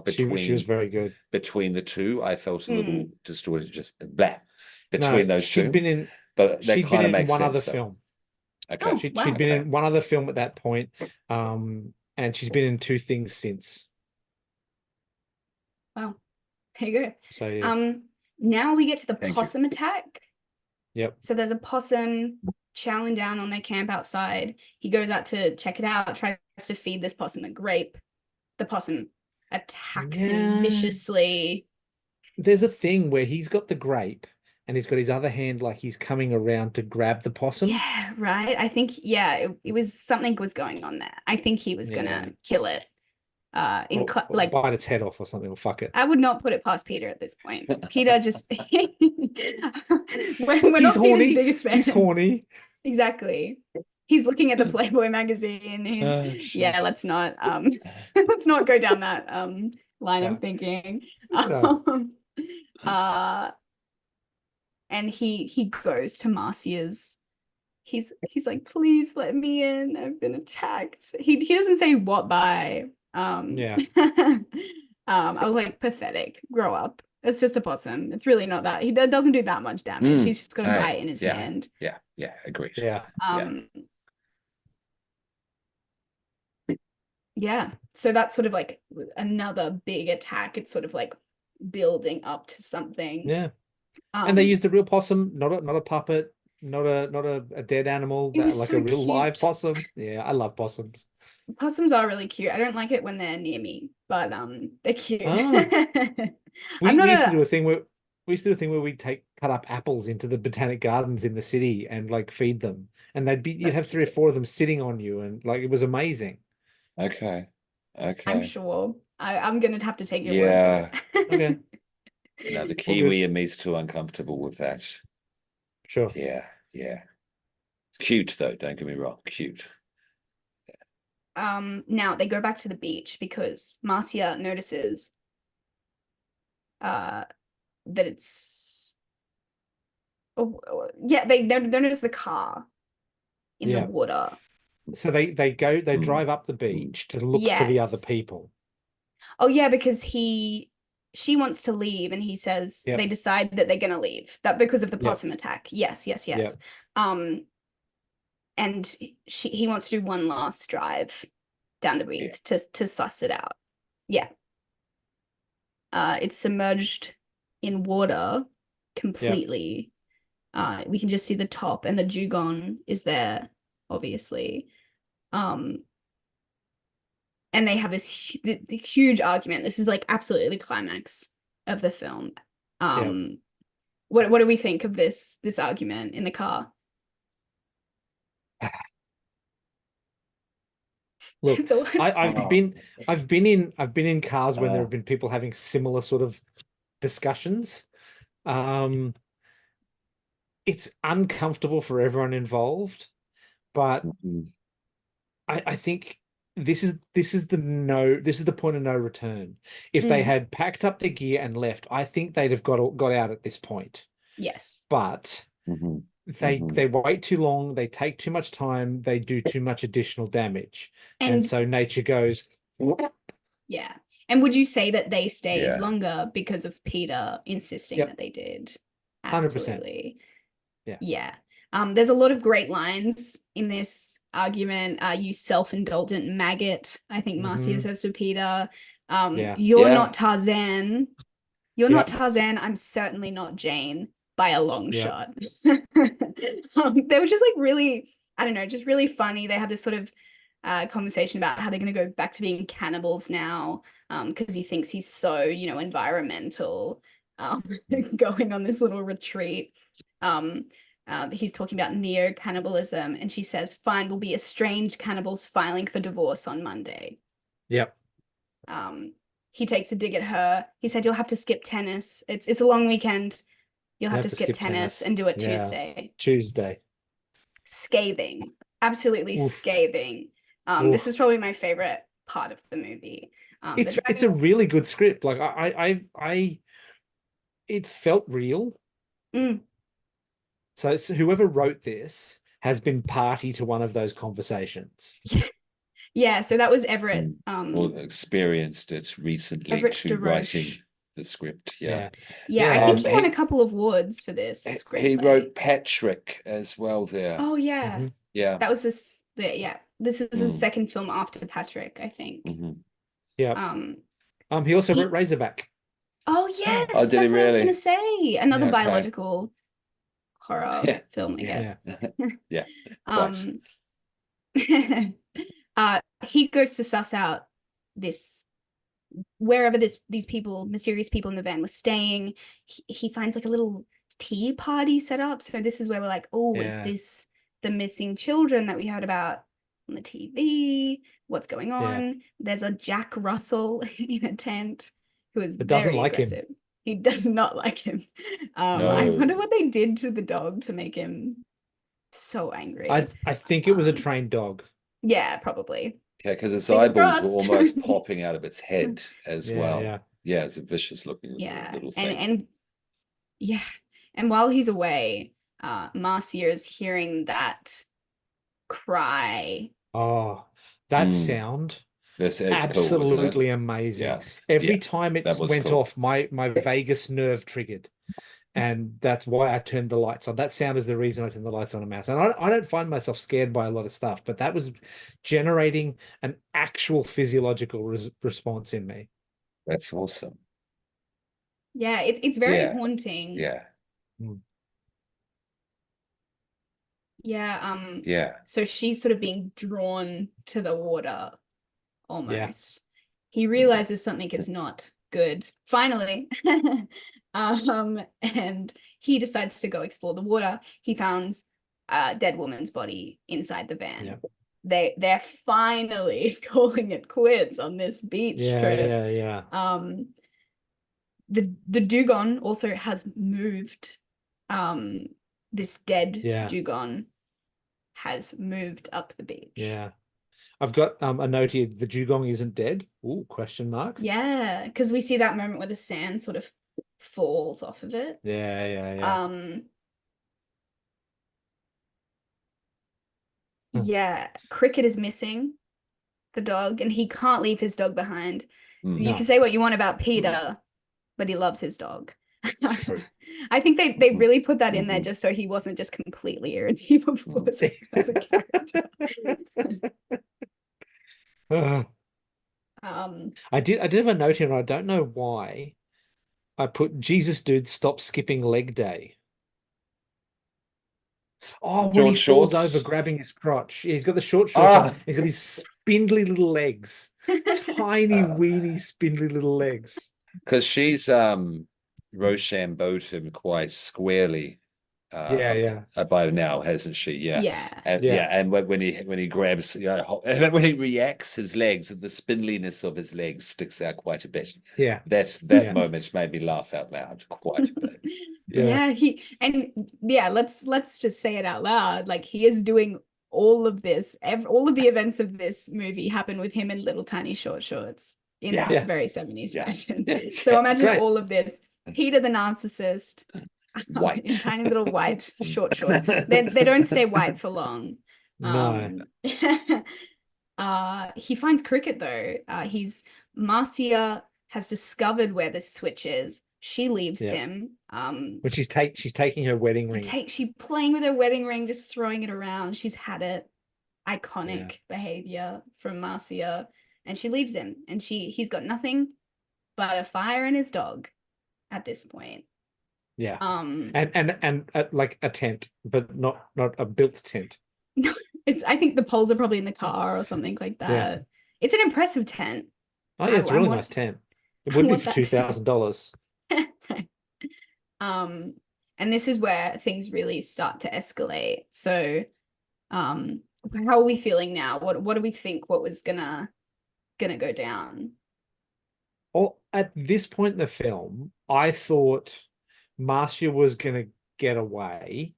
between. She was very good between the two. I felt a little distorted, just between those two. But that kind of makes sense. One other film. Okay, she'd been in one other film at that point, and she's been in two things since. Wow, there you go. So now we get to the possum attack. Yep. So there's a possum chowing down on their camp outside. He goes out to check it out, tries to feed this possum a grape. The possum attacks him viciously. There's a thing where he's got the grape and he's got his other hand like he's coming around to grab the possum. Yeah, right. I think, it was something was going on there. I think he was gonna kill it. Like bite its head off or something, or fuck it. I would not put it past Peter at this point. Peter just we're He's not Peter's biggest fan. He's horny. Exactly. He's looking at the Playboy magazine. He's let's not go down that line of thinking. And he goes to Marcia's. He's like, please let me in. I've been attacked. He doesn't say what by. I was like, pathetic. Grow up. It's just a possum. It's really not that. He doesn't do that much damage. He's just got a bite in his hand. Yeah, agreed. So that's sort of like another big attack. It's sort of like building up to something. And they used a real possum, not a puppet, not a dead animal, like so a real cute. Live possum. I love possums. Possums are really cute. I don't like it when they're near me, but they're cute. We used to do a thing where we'd cut up apples into the botanic gardens in the city and like feed them, and you'd have 3 or 4 of them sitting on you, and like it was amazing. Okay. I'm sure. I'm gonna have to take your word. Okay. No, the Kiwi in me's too uncomfortable with that. Sure. Yeah. It's cute though. Don't get me wrong. Cute. Now they go back to the beach because Marcia notices that it's they notice the car in the water. So they drive up the beach to look for the other people. Oh yeah, because she wants to leave and he says they decide that they're gonna leave. That because of the possum attack. Yes. And he wants to do one last drive down the beach to suss it out. It's submerged in water completely. We can just see the top, and the dugong is there, obviously. And they have this the huge argument. This is like absolutely the climax of the film. What do we think of this argument in the car? Look, The ones- I've been in cars when there Oh. have been people having similar sort of discussions. Um, it's uncomfortable for everyone involved, but Mhm. I think this is the point of no return. If they Mm, had packed up their gear and left, I think they'd have got out at this point. yes. But Mhm. they Mhm. they wait too long, they take too much time, they do too much additional damage, and And so nature goes, yeah. And would you say that they stayed Yeah. longer because of Peter insisting yep, that they did? 100%. Absolutely. Yeah. Yeah. There's a lot of great lines in this argument. You self-indulgent maggot, I think Marcia Hmm. says to Peter. Yeah. You're Yeah. not Tarzan. You're not Yep. Tarzan. I'm certainly not Jane by a long Yep. shot. They were just like really, I don't know, just really funny. They had this sort of conversation about how they're going to go back to being cannibals now because he thinks he's so, environmental, going on this little retreat. Um, he's talking about neo-cannibalism, and she says, fine, we'll be estranged cannibals filing for divorce on Monday. Yep. He takes a dig at her. He said, you'll have to skip tennis. It's a long weekend. You'll You have have to to skip skip tennis tennis. and do it Yeah. Tuesday. Tuesday. Scathing. Absolutely Oof. scathing. This Oof. is probably my favorite part of the movie. The It's a dragon. really good script. Like it felt real. Mm, So whoever wrote this has been party to one of those conversations. yeah, so that was Everett. Or experienced it recently Everett to writing DeRoche. the script. Yeah. Yeah. Yeah, I Yeah. think he won a He couple of awards for this he screenplay. wrote Patrick as well there. Oh yeah, Hmm. Yeah. that was yeah, this is his Mm. second film after Patrick, I think. Mhm. Yeah. Um, He also wrote he. Razorback. Oh Oh, yes, did he that's what I was gonna really? say. Another Okay. biological horror Yeah. film, I Yes. guess. Yeah. Quite. Um, he goes to suss out this wherever these people, mysterious people in the van were staying. He finds like a little tea party set up. So this is where we're like, oh, is Yeah. this the missing children that we heard about on the TV? What's going Yeah. on? There's a Jack Russell in a tent who is It doesn't very like him. aggressive. He does not like him. I No. wonder what they did to the dog to make him so angry. I think it was a Um, trained dog. yeah, probably. Yeah, because its Fingers eyeballs were crossed. almost popping out of its head as Yeah, well. yeah. Yeah, it's a vicious looking Yeah, little and thing. yeah, and while he's away, Marcia is hearing that cry. Oh, that Mm. sound. It's cool, isn't it? Absolutely amazing. Yeah. Every Yeah. time it That was went cool. off, my vagus nerve triggered. And that's why I turned the lights on. That sound is the reason I turned the lights on a mouse. And I don't find myself scared by a lot of stuff, but that was generating an actual physiological response in me. That's awesome. Yeah, it's very Yeah. haunting. Yeah. Mm. Yeah, Yeah. so she's sort of being drawn to the water Yeah. almost. He realizes something is not good, finally. And he decides to go explore the water. He found a dead woman's body inside the van. Yeah. They're finally calling it quits on this beach Yeah, trip. yeah, yeah. The dugong also has moved. This dead Yeah. dugong has moved up the beach. Yeah. I've got a note here. The dugong isn't dead. Ooh, question mark. Yeah, because we see that moment where the sand sort of falls off of it. Yeah, yeah, yeah. Yeah, Cricket is missing the dog, and he can't leave his dog behind. You No. can say what you want about Peter, but he loves his dog. True. I think they Mhm. really put that in there Mhm. just so he wasn't just completely irredeemable as a character. I did have a note here, and I don't know why. I put Jesus dude stop skipping leg day. Oh, when he Short falls over shorts. grabbing his crotch. Yeah, he's got the short shorts on. Ah. He's got these spindly little legs. Tiny, weeny, spindly little legs. Because she's Rochambeaued him quite squarely by now, hasn't she? Yeah. And when he grabs, when he reacts, his legs, the spindliness of his legs sticks out quite a bit. Yeah. That moment made me laugh out loud quite a bit. Let's just say it out loud. Like, he is doing all of this, all of the events of this movie happen with him in little tiny short shorts in this very 70s fashion. So imagine all of this. Peter the narcissist, White. in tiny little white short shorts. They don't stay white for long. No. He finds Cricket though. Marcia has discovered where the switch is. She leaves him. But she's taking her wedding ring. She's playing with her wedding ring, just throwing it around. She's had it. Iconic behavior from Marcia. And she leaves him. And he's got nothing but a fire and his dog at this point. Yeah. And like a tent, but not a built tent. No, I think the poles are probably in the car or something like that. Yeah. It's an impressive tent. Oh yeah, it's a really nice tent. It would be for $2,000. And this is where things really start to escalate. So how are we feeling now? What do we think what was gonna go down? Well, at this point in the film, I thought Marcia was gonna get away,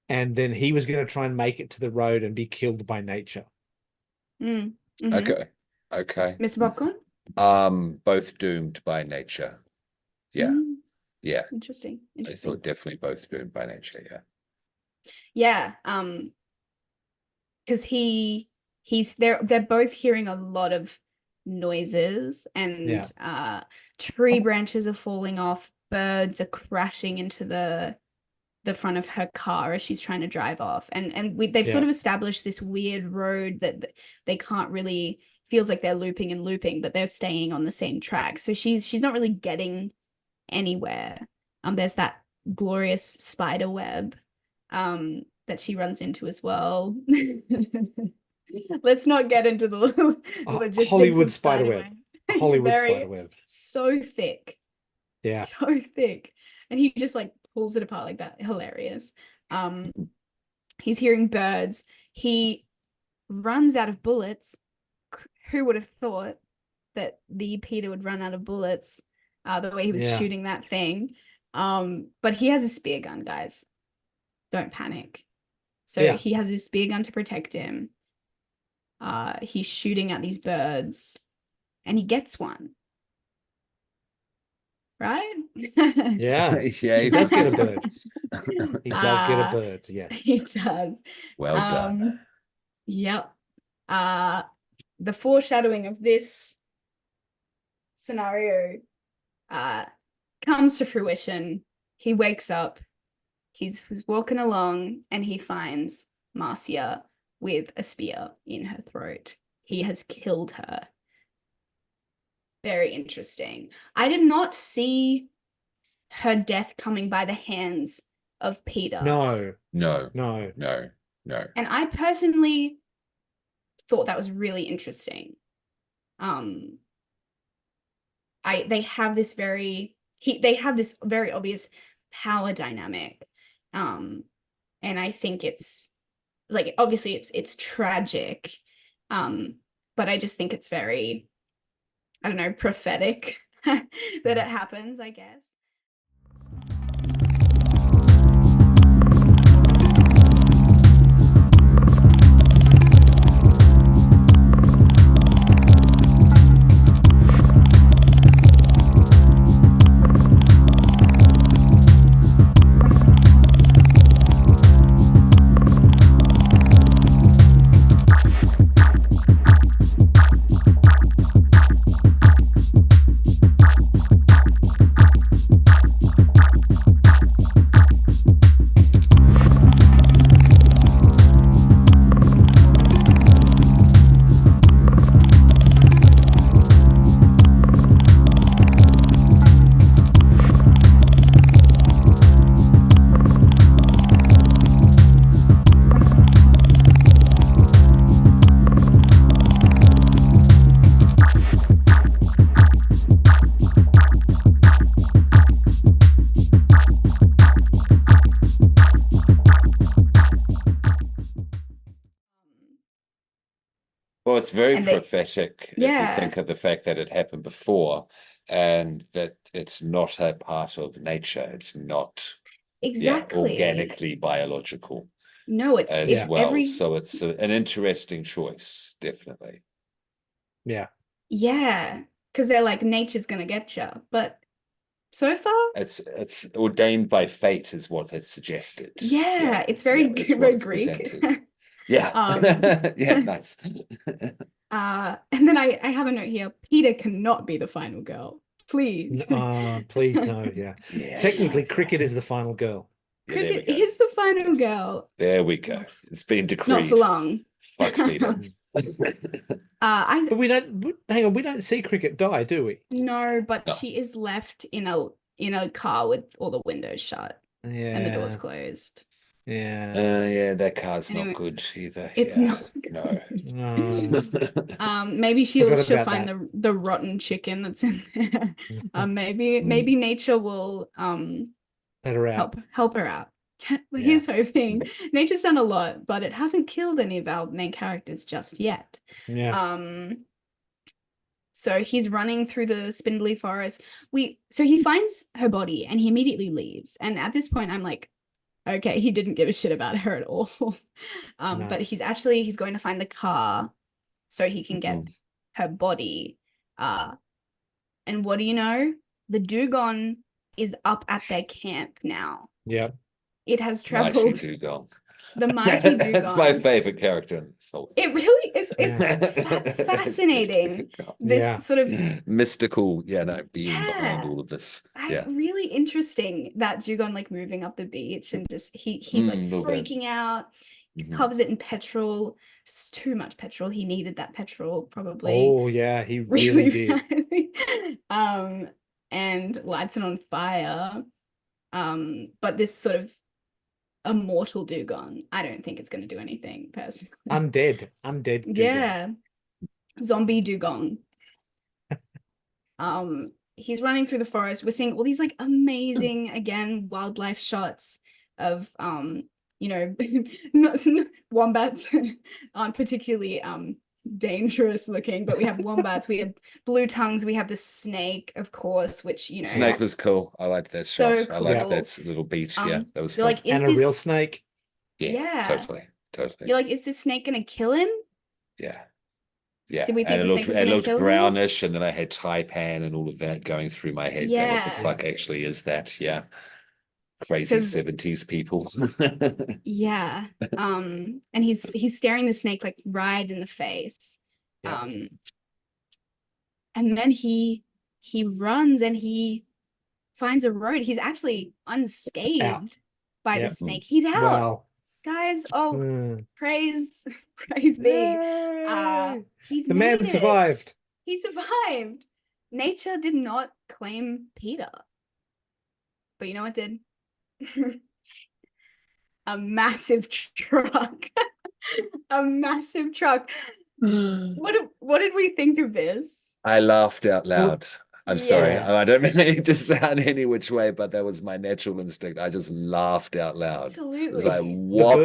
and then he was gonna try and make it to the road and be killed by nature. Mm-hmm. Okay. Mr. Popcorn? Both doomed by nature. Yeah. Yeah. Interesting. I thought definitely both doomed by nature, Yeah. Because they're both hearing a lot of noises, and tree branches are falling off, birds are crashing into the front of her car as she's trying to drive off, and they've sort of established this weird road that they can't really, feels like they're looping, but they're staying on the same track, so she's not really getting anywhere. There's that glorious spider web that she runs into as well. Let's not get into the logistics. Hollywood spider web. Hollywood spider web. So thick. Yeah. So thick. And he just like pulls it apart like that. Hilarious. He's hearing birds. He runs out of bullets. Who would have thought that the Peter would run out of bullets the way he was shooting that thing? But he has a spear gun, guys. Don't panic. So he has his spear gun to protect him. He's shooting at these birds and he gets one. Right? Yeah, he does get a bird. He does get a bird, yes. He does. Well done. Yep. The foreshadowing of this scenario comes to fruition. He wakes up, he's walking along, and he finds Marcia with a spear in her throat. He has killed her. Very interesting. I did not see her death coming by the hands of Peter. No. And I personally thought that was really interesting. They have this very obvious power dynamic. And I think it's like, obviously it's tragic. But I just think it's very, I don't know, prophetic that it happens, I guess. it's very And they, prophetic if you yeah, think of the fact that it happened before and that it's not a part of nature. It's not, exactly. organically biological No, as it's well. every, So it's an interesting choice, definitely. Yeah. yeah, because they're like nature's gonna get you, but so far, It's ordained by fate, is what it's suggested. yeah, it's Yeah, very it's what very it's Greek. presented. Yeah, Um, yeah, nice. and then I have a note here. Peter cannot be the final girl, please. Please no. Yeah. Technically, cricket is the final girl. Yeah, there we Cricket go. is the final Yes. girl. There we go. It's been Not for decreed. long. Fuck Peter. But we don't hang on, we don't see cricket die, do we? No, but No. she is left in a car with all the windows shut and the doors Yeah. closed. Yeah. Yeah, that car's Anyway, not good either. it's Yeah. not No. maybe she'll Forgot about find that. the rotten chicken that's in there. Maybe Mm. nature will Let her out. help her out. Here's hoping. Nature's done a lot, but it hasn't killed any of our main characters just yet. Yeah. So he's running through the spindly forest. So he finds her body and he immediately leaves. And at this point, I'm like, okay, he didn't give a shit about her at all. No. But he's going to find the car so he can get her body. And what do you know? The dugong is up at their camp now. Yeah. It has Mighty traveled. Dugong. The mighty dugong. That's my favorite character in this whole. It really is. It's fascinating. This sort of mystical, being behind all of this. really interesting that dugong like moving up the beach and just he's like freaking out. He covers it in petrol. It's too much petrol. He needed that petrol probably. Oh yeah, he really did. And lights it on fire. But this sort of immortal dugong, I don't think it's going to do anything personally. Undead dugong. Yeah, zombie dugong. He's running through the forest. We're seeing all these like amazing again wildlife shots of wombats aren't particularly dangerous looking, but we have wombats, we have blue tongues, we have the snake, of course, which snake was cool. I liked that shot. So cool. I liked that little beat. That was cool. Like, and a real snake. Yeah, totally. You're like, is this snake gonna kill him? Yeah. Did we think it looked brownish, and then I had taipan and all of that going through my head. Yeah. What the fuck actually is that? Yeah. Crazy 70s people. Yeah. And he's staring the snake like right in the face. Yeah. And then he runs and he finds a road. He's actually unscathed by the snake. He's out. Wow. Guys, praise be. He's the made man survived. He survived. Nature did not claim Peter. But you know what did? A massive truck. A massive truck. What did we think of this? I laughed out loud. I'm sorry. Yeah. I don't mean to sound any which way, but that was my natural instinct. I just laughed out loud. Absolutely. It was like, what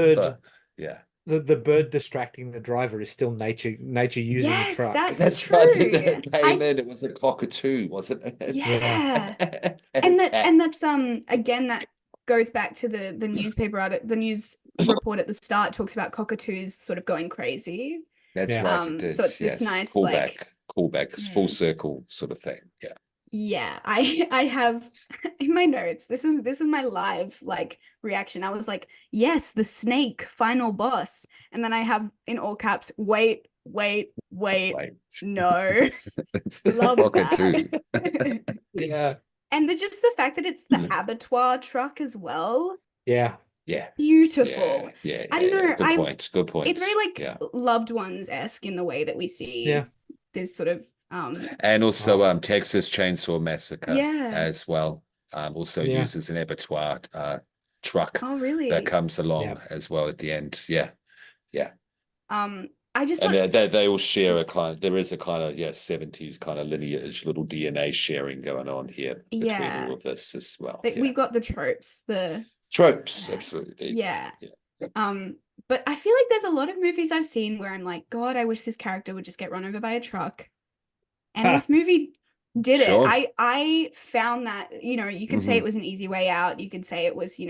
the bird distracting the driver is still nature using the truck. That's true. Right. It came in. It was a cockatoo, wasn't it? Yeah. and that's again that goes back to the newspaper the news report at the start talks about cockatoos sort of going crazy. That's right. It did. So it's this nice callback, full circle sort of thing. Yeah. Yeah, I have in my notes. This is my live like reaction. I was like, yes, the snake final boss, and then I have in all caps, wait, no. It's the Love cockatoo. that. Yeah. And just the fact that it's the abattoir truck as well. Yeah. Yeah. Beautiful. Yeah. I don't know. Good point. It's very like loved ones-esque in the way that we see this sort of and also Texas Chainsaw Massacre as well. Also uses an abattoir truck that comes along as well at the end. Yeah. I just they all share there is a kind of 70s kind of lineage, little DNA sharing going on here between all of this as well. We've got the tropes, tropes, absolutely. Yeah. But I feel like there's a lot of movies I've seen where I'm like, God, I wish this character would just get run over by a truck. And this movie did it. Sure. I found that, you could say it Mhm. was an easy way out. You could say it was,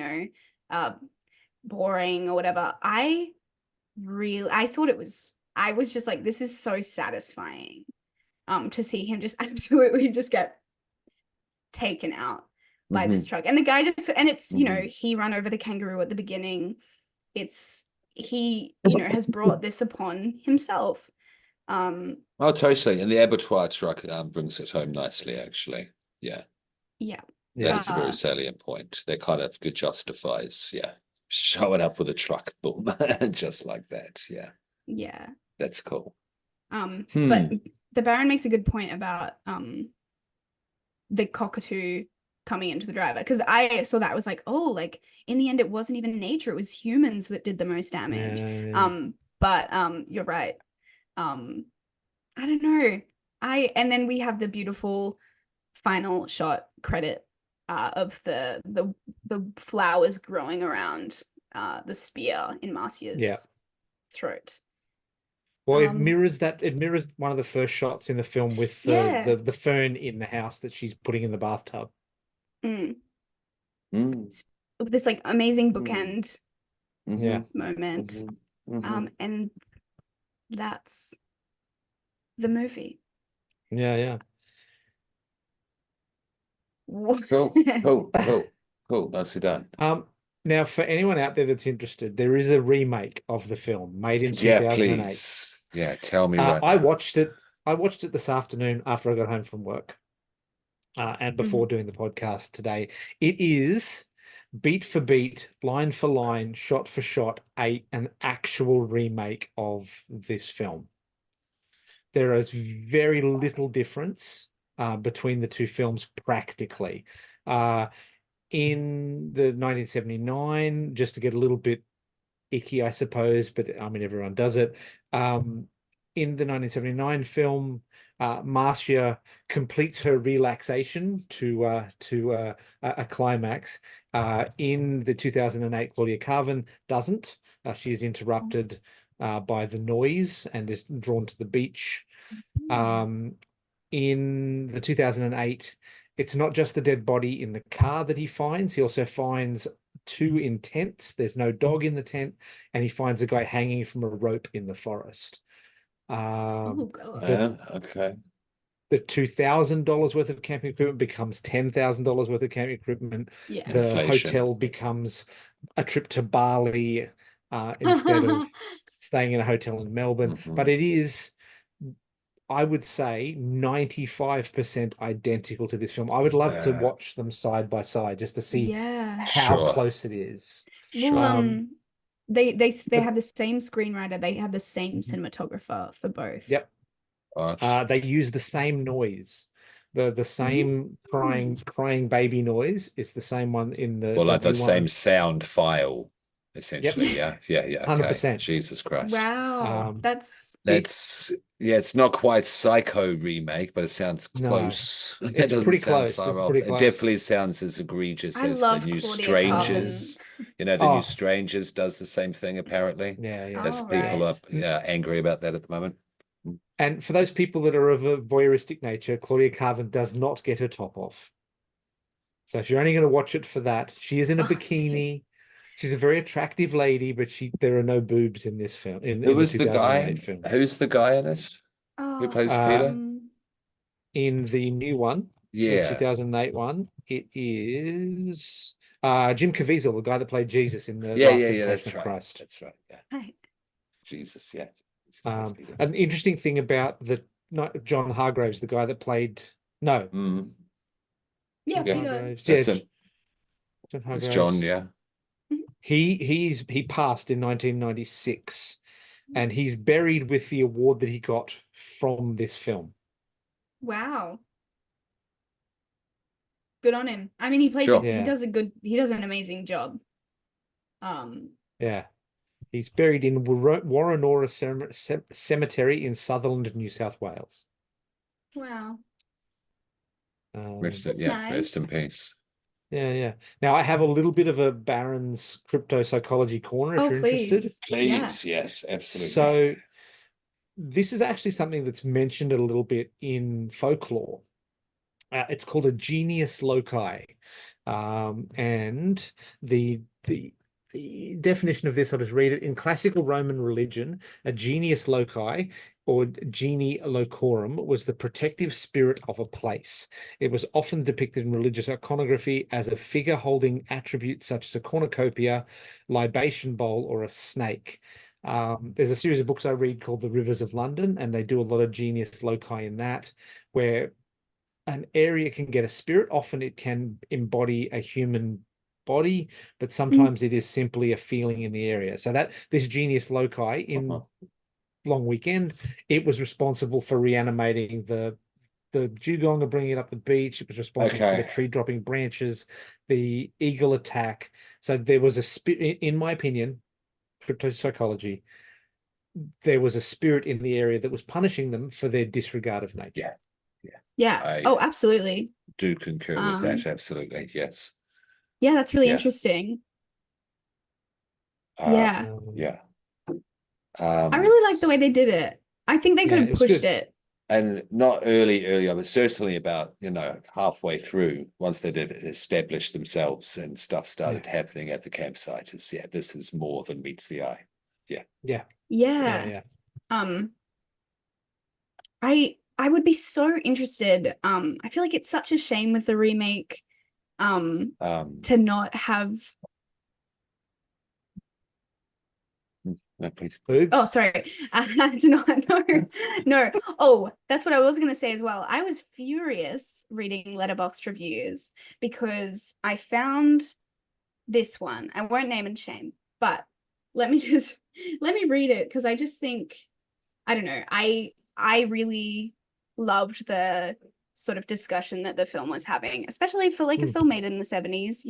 boring or whatever. I thought I was just like, this is so satisfying. To see him just absolutely just get taken out by this Mhm. truck. And the guy just, and it's, Mhm. he ran over the kangaroo at the beginning. He, has brought this upon himself. Oh, totally. And the abattoir truck brings it home nicely, actually. Yeah, Yeah. that Yeah. is a very salient point. That kind of good justifies, yeah, showing up with a truck, boom, just like that. Yeah, Yeah. that's cool. But the Baron makes a good point about the cockatoo coming into the driver, because I saw that, I was like, oh, like in the end it wasn't even nature, it was humans that did the most damage. Yeah. But you're right. I don't know. And then we have the beautiful final shot credit of the flowers growing around the spear in Yeah. Marcia's throat. Well, it mirrors one of the first shots in the film with Yeah. the fern in the house that she's putting in the bathtub. Mm. Mm. This like amazing Mm. bookend Yeah. moment. Mhm. And that's the movie. Yeah. Cool. Nicely done. Now, for anyone out there that's interested, there is a remake of the film made in Yeah, 2008. please. Yeah, tell me right I now. watched it. I watched it this afternoon after I got home from work, and before doing the podcast today. It is beat for beat, line for line, shot for shot, an actual remake of this film. There is very little difference between the two films practically. In the 1979, just to get a little bit icky, I suppose, but I mean, everyone does it. In the 1979 film, Marcia completes her relaxation to a climax. In the 2008, Claudia Carvin doesn't. She is interrupted by the noise and is drawn to the beach. In the 2008, it's not just the dead body in the car that he finds. He also finds two in tents. There's no dog in the tent, and he finds a guy hanging from a rope in the forest. Oh God. Okay. The $2,000 worth of camping equipment becomes $10,000 worth of camping equipment. Yeah. The Inflation. hotel becomes a trip to Bali instead of staying in a hotel in Melbourne. But it is, I would say, 95% identical to this film. I would love to watch them side by side just to see Yeah. how Sure. close it is. Well, they But- have the same screenwriter, they have the same cinematographer for both. Yep. Gosh. They use the same noise. The same crying baby noise is the same one in the Well, like the new same one. sound file, Yep. essentially. Yeah. Okay. 100%. Jesus Christ. Wow. That's It's not quite Psycho remake, but it sounds No, close. It it's doesn't pretty sound close. far It's off. pretty It close. definitely sounds as egregious I as the love New Claudia Carvin. Strangers. The New Oh, Strangers does the same thing, apparently. yeah. That's Oh, people right. are angry about that at the moment. And for those people that are of a voyeuristic nature, Claudia Carvin does not get her top off. So if you're only going to watch it for that, she is in a Oh, bikini. She's a very attractive lady, but there are no boobs in this film, in Who the was the guy? 2008 film. Who's the guy in it? Who Oh, plays Peter? In the new one, the Yeah. 2008 one, it is Jim Caviezel, the guy that played Jesus in the Yeah, Last yeah, yeah. Temptation That's of right. Christ. That's right. Yeah. right. Jesus. Yeah. Jesus plays Peter. An interesting thing about John Hargraves, the guy that played Mm. Yeah, Yeah. Peter. Hargraves, That's yeah, him. John It's John. Hargraves. Yeah. He passed in 1996, and he's buried with the award that he got from this film. Wow. Good on him. I mean, Sure. he does an amazing job. Yeah. He's buried in Warrenora Cemetery in Sutherland, New South Wales. Wow. Rest That's Rest nice. in peace. Yeah. Now I have a little bit of a Baron's crypto psychology corner if Oh, you're interested. Please, yes, absolutely. So this is actually something that's mentioned a little bit in folklore. It's called a genius loci, and the definition of this, I'll just read it. In classical Roman religion, a genius loci, or genie locorum, was the protective spirit of a place. It was often depicted in religious iconography as a figure holding attributes such as a cornucopia, libation bowl, or a snake. There's a series of books I read called The Rivers of London, and they do a lot of genius loci in that, where an area can get a spirit. Often it can embody a human body, but sometimes it is simply a feeling in the area. So that this genius loci in Long Weekend, it was responsible for reanimating the dugong and bringing it up the beach. It was responsible for the tree dropping branches, the eagle attack. So there was a spirit, in my opinion, crypto psychology, there was a spirit in the area that was punishing them for their disregard of nature. Yeah. Oh, absolutely. Do concur with that. Absolutely. Yes. Yeah, that's really interesting. Yeah. Yeah. I really like the way they did it. I think they could have pushed it. And not early on, but certainly about, halfway through, once they did establish themselves and stuff started happening at the campsite, this is more than meets the eye. Yeah. I would be so interested. I feel like it's such a shame with the remake to not have. No, please. Oh, sorry. No. Oh, that's what I was going to say as well. I was furious reading Letterboxd reviews because I found this one. I won't name and shame, but let me read it because I just think, I don't know. I really loved the sort of discussion that the film was having, especially for like a film made in the 70s,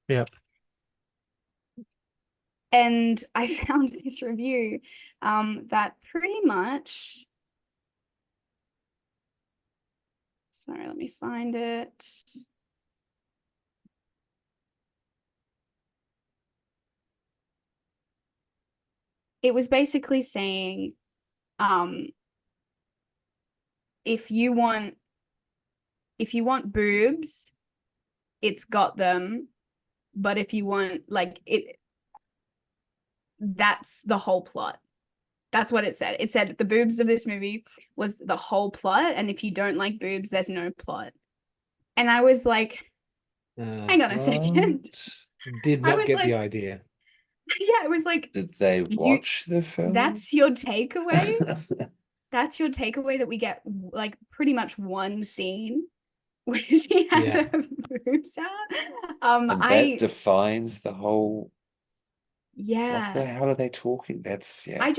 Yeah. And I found this review that pretty much, sorry, let me find it. It was basically saying, if you want boobs, it's got them, but if you want that's the whole plot. That's what it said. It said the boobs of this movie was the whole plot, and if you don't like boobs, there's no plot. And I was like, hang on a second. Did not get the idea. Yeah, it was like, did they watch the film? That's your takeaway? That's your takeaway, that we get like pretty much one scene where she has her boobs out. And that defines the whole. Yeah. What the hell are they talking? That's I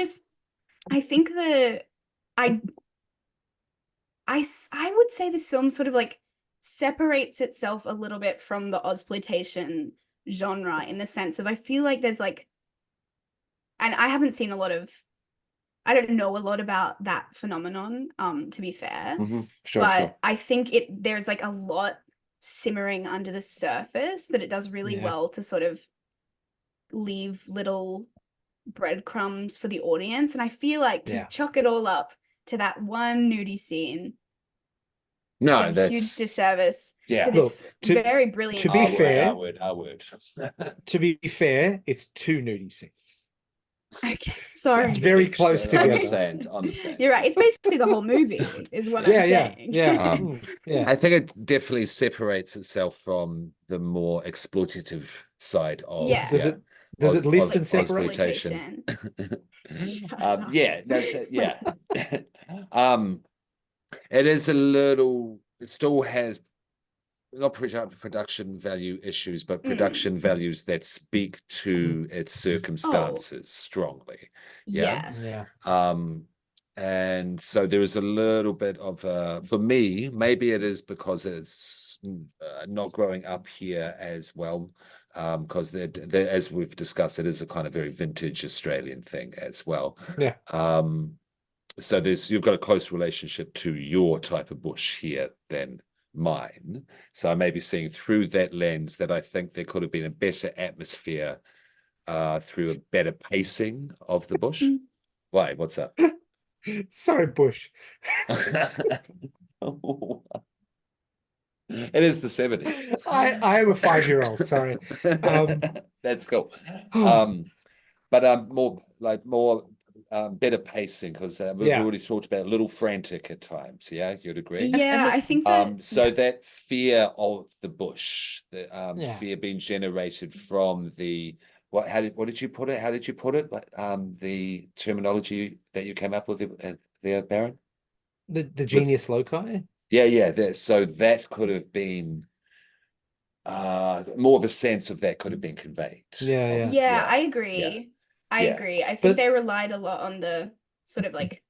think I would say this film sort of like separates itself a little bit from the Ozploitation genre, in the sense of, I feel like there's like, and I haven't seen I don't know a lot about that phenomenon, to be fair. But I think there's like a lot simmering under the surface that it does really well to sort of leave little breadcrumbs for the audience. And I feel like to chuck it all up to that one nudie scene does a huge disservice to this very brilliant. To be fair, I would. To be fair, it's two nudie scenes. Okay, sorry. It's very close together. Understand. You're right. It's basically the whole movie, is what I'm saying. Yeah. I think it definitely separates itself from the more exploitative side of. Does it lift and separate? Exploitation. That's it. Yeah. It is a little. It still has not production value issues, but production values that speak to its circumstances strongly. Yeah. And so there is a little bit of for me, maybe it is because it's not growing up here as well, because as we've discussed, it is a kind of very vintage Australian thing as well. So you've got a close relationship to your type of bush here than mine. So I may be seeing through that lens that I think there could have been a better atmosphere through a better pacing of the bush. Why? What's up? Sorry, Bush. It is the 70s. I am a 5-year-old. Sorry. That's cool. Oh. But more better pacing, because we've Yeah. already talked about a little frantic at times. Yeah, you'd agree. Yeah, look, I think that So that fear of the bush, the Yeah. fear being generated from the what did you put it? How did you put it? The terminology that you came up with there, Baron? the genius loci. Yeah. So that could have been more of a sense of that could have been conveyed. Yeah. yeah, I Yeah. agree. I Yeah. agree. I think But- they relied a lot on the sort of like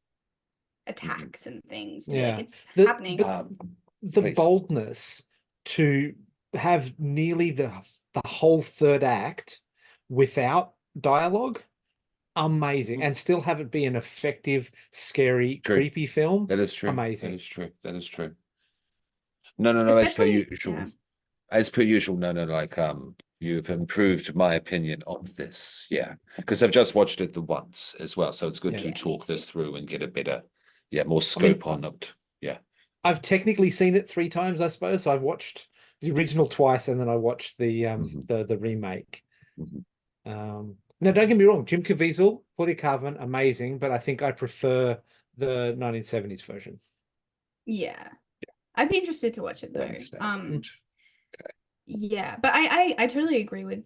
attacks and things to be like, Yeah. it's The- happening. but- The Please. boldness to have nearly the whole third act without dialogue, amazing, and still have it be an effective, scary, True. creepy film. That is true. Amazing. That is true. No, as per Especially- usual. yeah. As per usual, no, you've improved my opinion of this. Yeah. Because I've just watched it the once as well. So it's good Yeah. to Yeah, me talk this too. through and get a better, more scope on it. Yeah. I've technically seen it 3 times, I suppose. So I've watched the original twice, and then I watched the the remake. Mhm. Now, don't get me wrong, Jim Caviezel, Claudia Carvin, amazing, but I think I prefer the 1970s version. Yeah. I'd be interested to watch it though. Understand. Yeah, but I totally agree with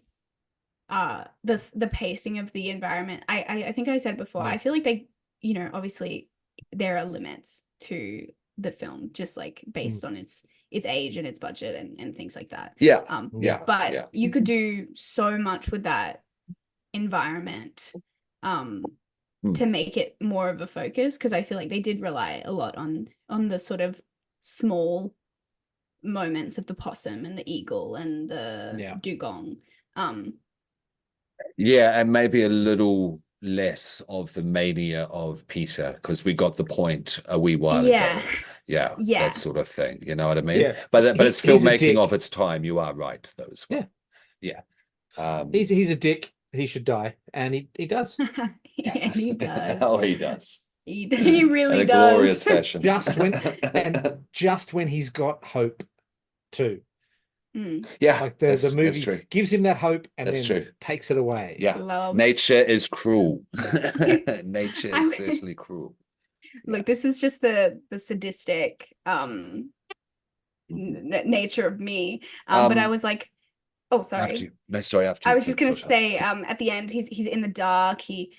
the pacing of the environment. I think I said before, Yeah. I feel like they, obviously there are limits to the film, just like based on its age and its budget and things like that. Yeah. But Yeah. you could do so much with that environment to make it more of a focus, because I feel like they did rely a lot on the sort of small moments of the possum and the eagle and the dugong. Yeah, and maybe a little less of the mania of Peter, because we got the point a wee while ago. Yeah, that sort of thing. You know what I mean? Yeah. But it's He's a filmmaking dick. of its time. You are right, though, as well. Yeah. He's a dick. He should die, and he does. And he does. Oh, he does. He really In a does. glorious fashion. just when he's got hope, too. Yeah, like the movie gives him that hope and then takes it away. Yeah, nature is cruel. Nature is certainly cruel. Look, this is just the sadistic nature of me. But I was like, oh, sorry. After I was just gonna say, at the end, he's in the dark. He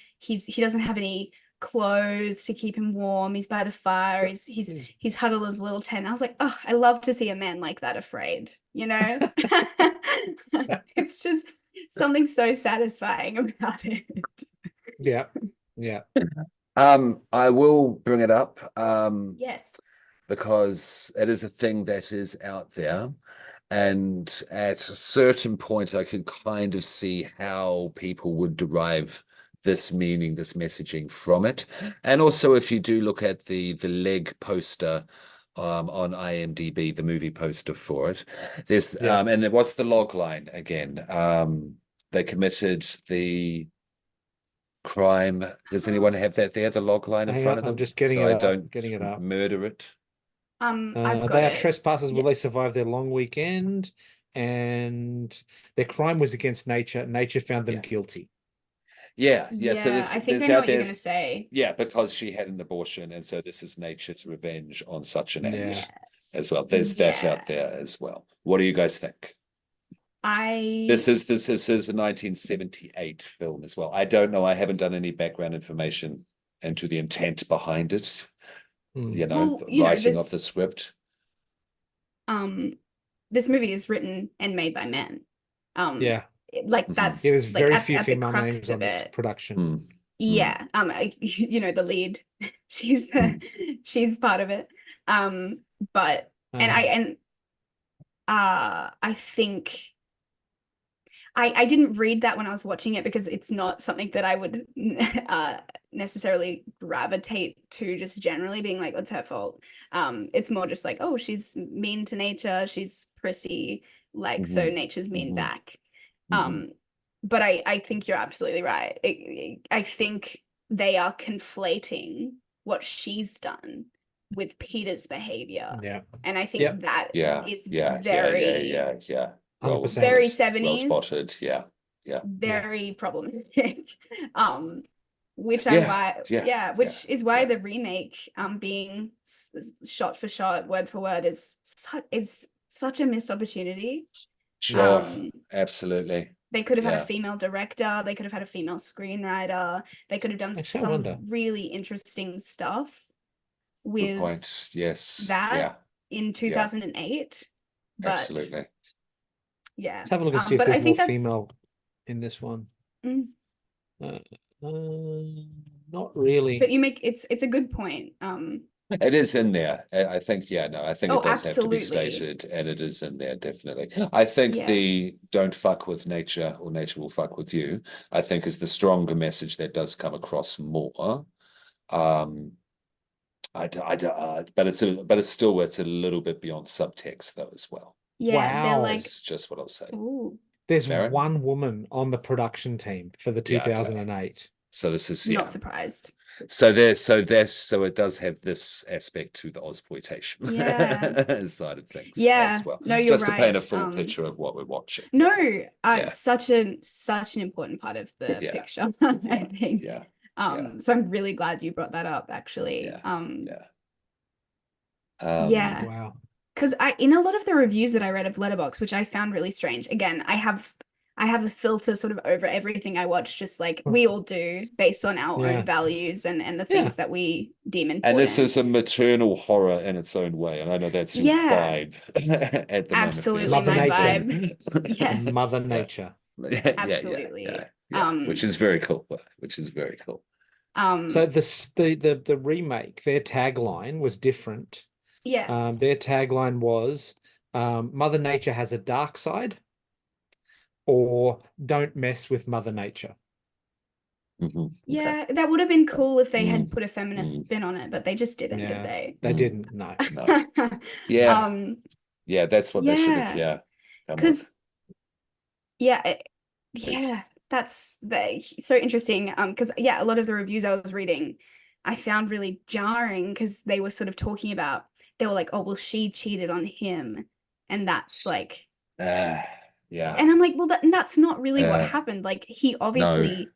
doesn't have any clothes to keep him warm. He's by the fire. He's huddled in his little tent. I was like, oh, I love to see a man like that afraid. It's just something so satisfying about it. Yeah. I will bring it up. Yes. Because it is a thing that is out there. And at a certain point, I could kind of see how people would derive this meaning, this messaging from it. And also, if you do look at the leg poster on IMDb, the movie poster for it, there's and there was the log line again. They committed the crime. Does anyone have that there? The log line in front of them? I'm just getting so it I up. don't Getting it up. murder it. I've got they are it. trespassers. Will they survive their long weekend? And their crime was against nature. Nature found them guilty. Yeah. So I think I know what you're gonna say. Yeah, because she had an abortion, and so this is nature's revenge on such an act as well. There's that out there as well. What do you guys think? This is a 1978 film as well. I don't know. I haven't done any background information into the intent behind it. Writing of the script. This movie is written and made by men. Like that's there's very like few at the female names crux on of this it. production. Yeah. The lead, she's part of it. But I think I didn't read that when I was watching it because it's not something that I would necessarily gravitate to just generally being like, it's her fault. It's more just like, oh, she's mean to nature, she's prissy, like, so nature's mean back. But I think you're absolutely right. I think they are conflating what she's done with Peter's behavior. Yeah. And I think that is very, Well, 100%. very well 70s. spotted. Yeah. Very problematic. Which is why the remake being shot for shot, word for word is such a missed opportunity. Sure, absolutely. They could have had a female director, they could have had a female screenwriter, they could have done some really interesting stuff with good point. Yes. that in 2008. But absolutely. Yeah. Let's have a look and see if there's more female in this one. Not really. But it's a good point. It is in there. I think, I think it does have to be absolutely. stated, and it is in there, definitely. I think the don't fuck with nature or nature will fuck with you, I think is the stronger message that does come across more. But it's a little bit beyond subtext though as well. Yeah, they're like, that's just what I'll say. Ooh. There's one woman on the production team for the 2008. So this is not surprised. So it does have this aspect to the Ozploitation side of things as well. No, you're just right. to paint a full picture of what we're watching. No, such an important part of the picture, I think. So I'm really glad you brought that up, actually. Wow. Because in a lot of the reviews that I read of Letterboxd, which I found really strange, again, I have a filter sort of over everything I watch, just like we all do, based on our own values and the things that we deem important. And this is a maternal horror in its own way, and I know that's your vibe at the absolutely moment. my vibe. Yes, Mother Nature. Absolutely. Which is very cool. So the remake, their tagline was different. Yes. Their tagline was Mother Nature has a dark side, or don't mess with Mother Nature. Yeah, that would have been cool if they had put a feminist spin on it, but they just didn't, did they? They didn't, no. That's what they should have, because that's so interesting. Because a lot of the reviews I was reading, I found really jarring because they were sort of talking about, they were like, oh, well, she cheated on him, and that's like, and I'm like, well, that's not really what happened. Like, he obviously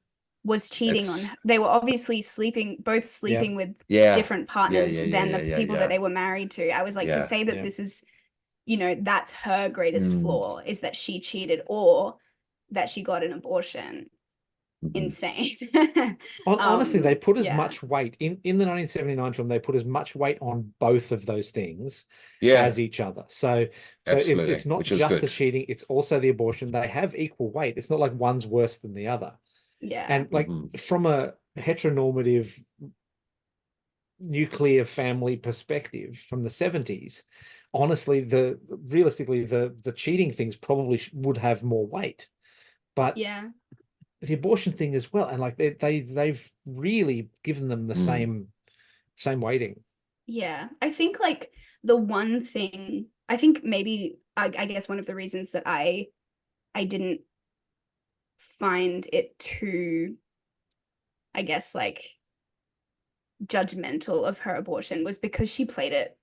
was cheating on her. They were obviously both sleeping with different partners than the people that they were married to. I was like, to say that this is, that's her greatest flaw, is that she cheated or that she got an abortion. Insane. Honestly, they put as much weight in the 1979 film. They put as much weight on both of those things as each other. So it's not just the cheating; it's also the abortion. They have equal weight. It's not like one's worse than the other. Yeah, and like from a heteronormative nuclear family perspective from the 70s, honestly, realistically the cheating things probably would have more weight, but the abortion thing as well, and like they've really given them the same weighting. I think like the one thing, I think maybe I guess one of the reasons that I didn't find it too, I guess, like judgmental of her abortion was because she played it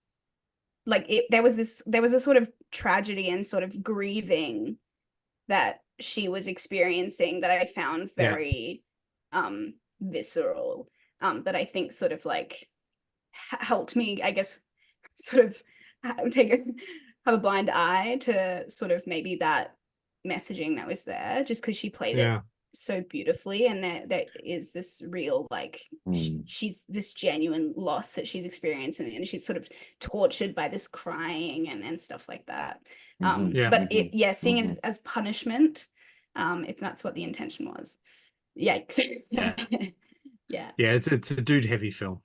like there was a sort of tragedy and sort of grieving that she was experiencing that I found very visceral, that I think sort of like helped me, I guess, sort of have a blind eye to sort of maybe that messaging that was there, just because she played it so beautifully, and there is this real like she's this genuine loss that she's experiencing, and she's sort of tortured by this crying and stuff like that. But seeing it as punishment, if that's what the intention was. Yikes. It's a dude heavy film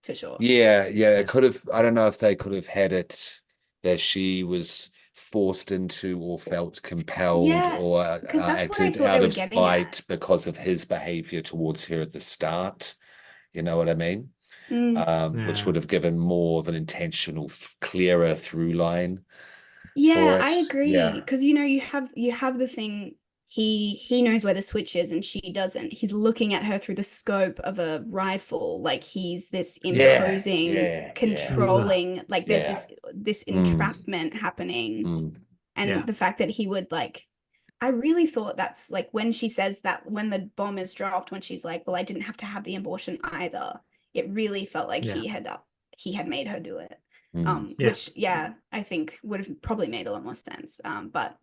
for sure. It could have, I don't know if they could have had it that she was forced into or felt compelled Yeah, or because that's what I acted thought they out were of getting at. spite because of his behavior towards her at the start. You know what I mean? Which Yeah. would have given more of an intentional, clearer through line for Yeah, it. I agree. Yeah. Because you have the thing, he knows where the switch is and she doesn't. He's looking at her through the scope of a rifle, like he's this Yeah. imposing, Yeah. Yeah. Ugh. controlling, like there's Yeah. this Mm, entrapment happening. mm. And Yeah. the fact that he would like, I really thought that's like when she says that when the bomb is dropped, when she's like, well, I didn't have to have the abortion either. It really felt like Yeah. he had made her do it. Yeah. Which yeah, I think would have probably made a lot more sense. But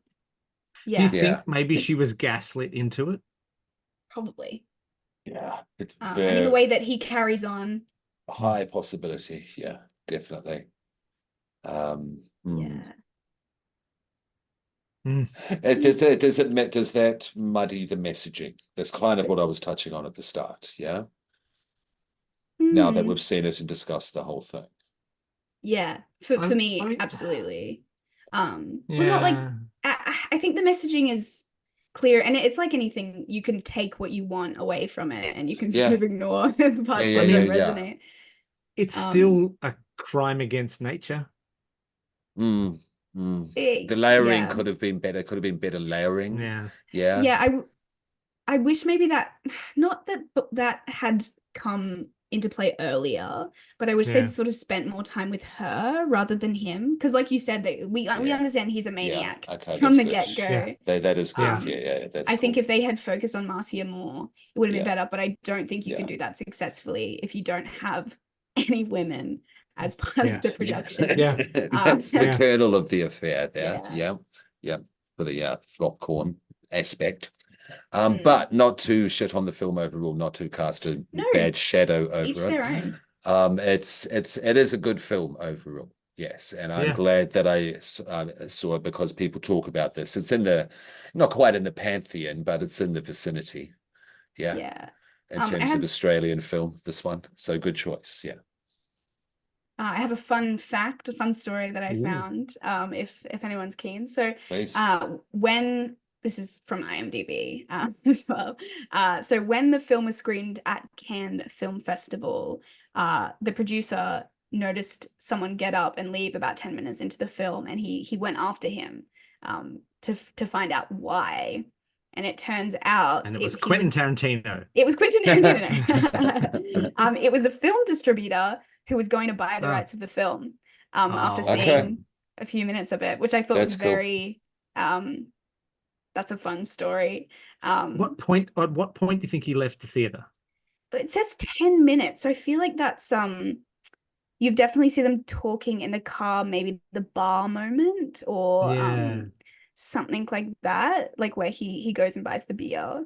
Do you yeah, Yeah. think maybe she was gaslit into it? probably. Yeah. I mean, the way that he carries on, High possibility. Yeah, definitely. yeah. Mm. Does that muddy the messaging? That's kind of what I was touching on at the start. Yeah. Now that Hmm. we've seen it and discussed the whole thing. Yeah, for I me, mean, absolutely. Well, not like yeah. I think the messaging is clear, and it's like anything, you can take what you want away from it, and you can sort Yeah. of ignore the Yeah. parts Yeah. I that Yeah. don't mean, Yeah. resonate. it's Um, still a crime against nature. Mm, mm. The layering yeah, could have been better. Could have been better layering. Yeah. Yeah. yeah. I wish maybe that not that that had come into play earlier, but I wish they'd Yeah. sort of spent more time with her rather than him. Because, like you said, that we Yeah. understand he's a Yeah. maniac Okay, from that's the good. Yeah. get-go. That is good. Um, Yeah. Yeah. That's I think cool. if they had focused on Marcia more, it would have been Yeah. better. But I don't think you Yeah. can do that successfully if you don't have any women as part Yeah. of the Yeah. production. Yeah. That's the Yeah. kernel of the affair there. Yeah. Yeah. Yeah. For the popcorn aspect. Mm. But not to shit on the film overall, not to cast a No, bad shadow each over it. their own. It is a good film overall. Yes, and I'm Yeah. glad that I saw it because people talk about this. It's in the, not quite in the pantheon, but it's in the vicinity. Yeah, Yeah. in I terms of have Australian film, this one. So good choice. Yeah. I have a fun fact, a fun story that I Ooh. found, if anyone's keen. So, Please. when this is from IMDb as well. So when the film was screened at Cannes Film Festival, the producer noticed someone get up and leave about 10 minutes into the film, and he went after him to find out why. And it turns out And it was Quentin Tarantino. it was Quentin Tarantino. It was a film distributor who was going to buy the Ah. rights of the film after Oh. Okay. seeing a few minutes of it, which I thought was That's cool. very that's a fun story. At what point do you think he left the theater? But it says 10 minutes, so I feel like that's you've definitely see them talking in the car, maybe the bar moment or Yeah. something like that, like where he goes and buys the beer.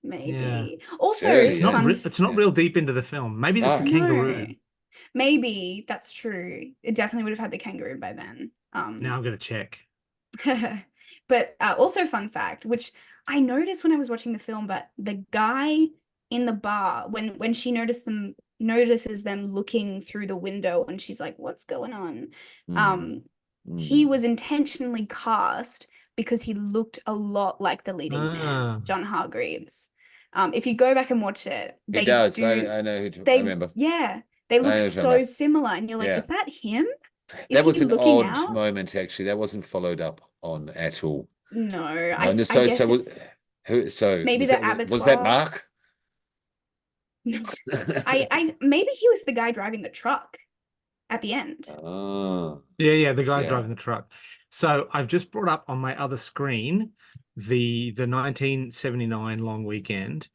Maybe. Also, early, It's yeah. not fun. it's not Yeah. real deep into the film. Maybe that's the No. kangaroo. No, maybe that's true. It definitely would have had the kangaroo by then. Now I'm gonna check. But also fun fact, which I noticed when I was watching the film, but the guy in the bar, when she notices them looking through the window and she's like, what's going on? Mm. He Mm. was intentionally cast because he looked a lot like the leading man, John Hargreaves. If you go back and watch it, He they does. do I know I remember. they I look know so similar, and you're like, Yeah. is that him? Is That he was an looking odd out? moment, actually. That wasn't followed up on at all. No, No, I so guess was it's who? So maybe was the that abattoir. Mark? No, I maybe he was the guy driving the truck at the end. Oh, Yeah, the guy yeah. driving the truck. So I've just brought up on my other screen the 1979 long weekend,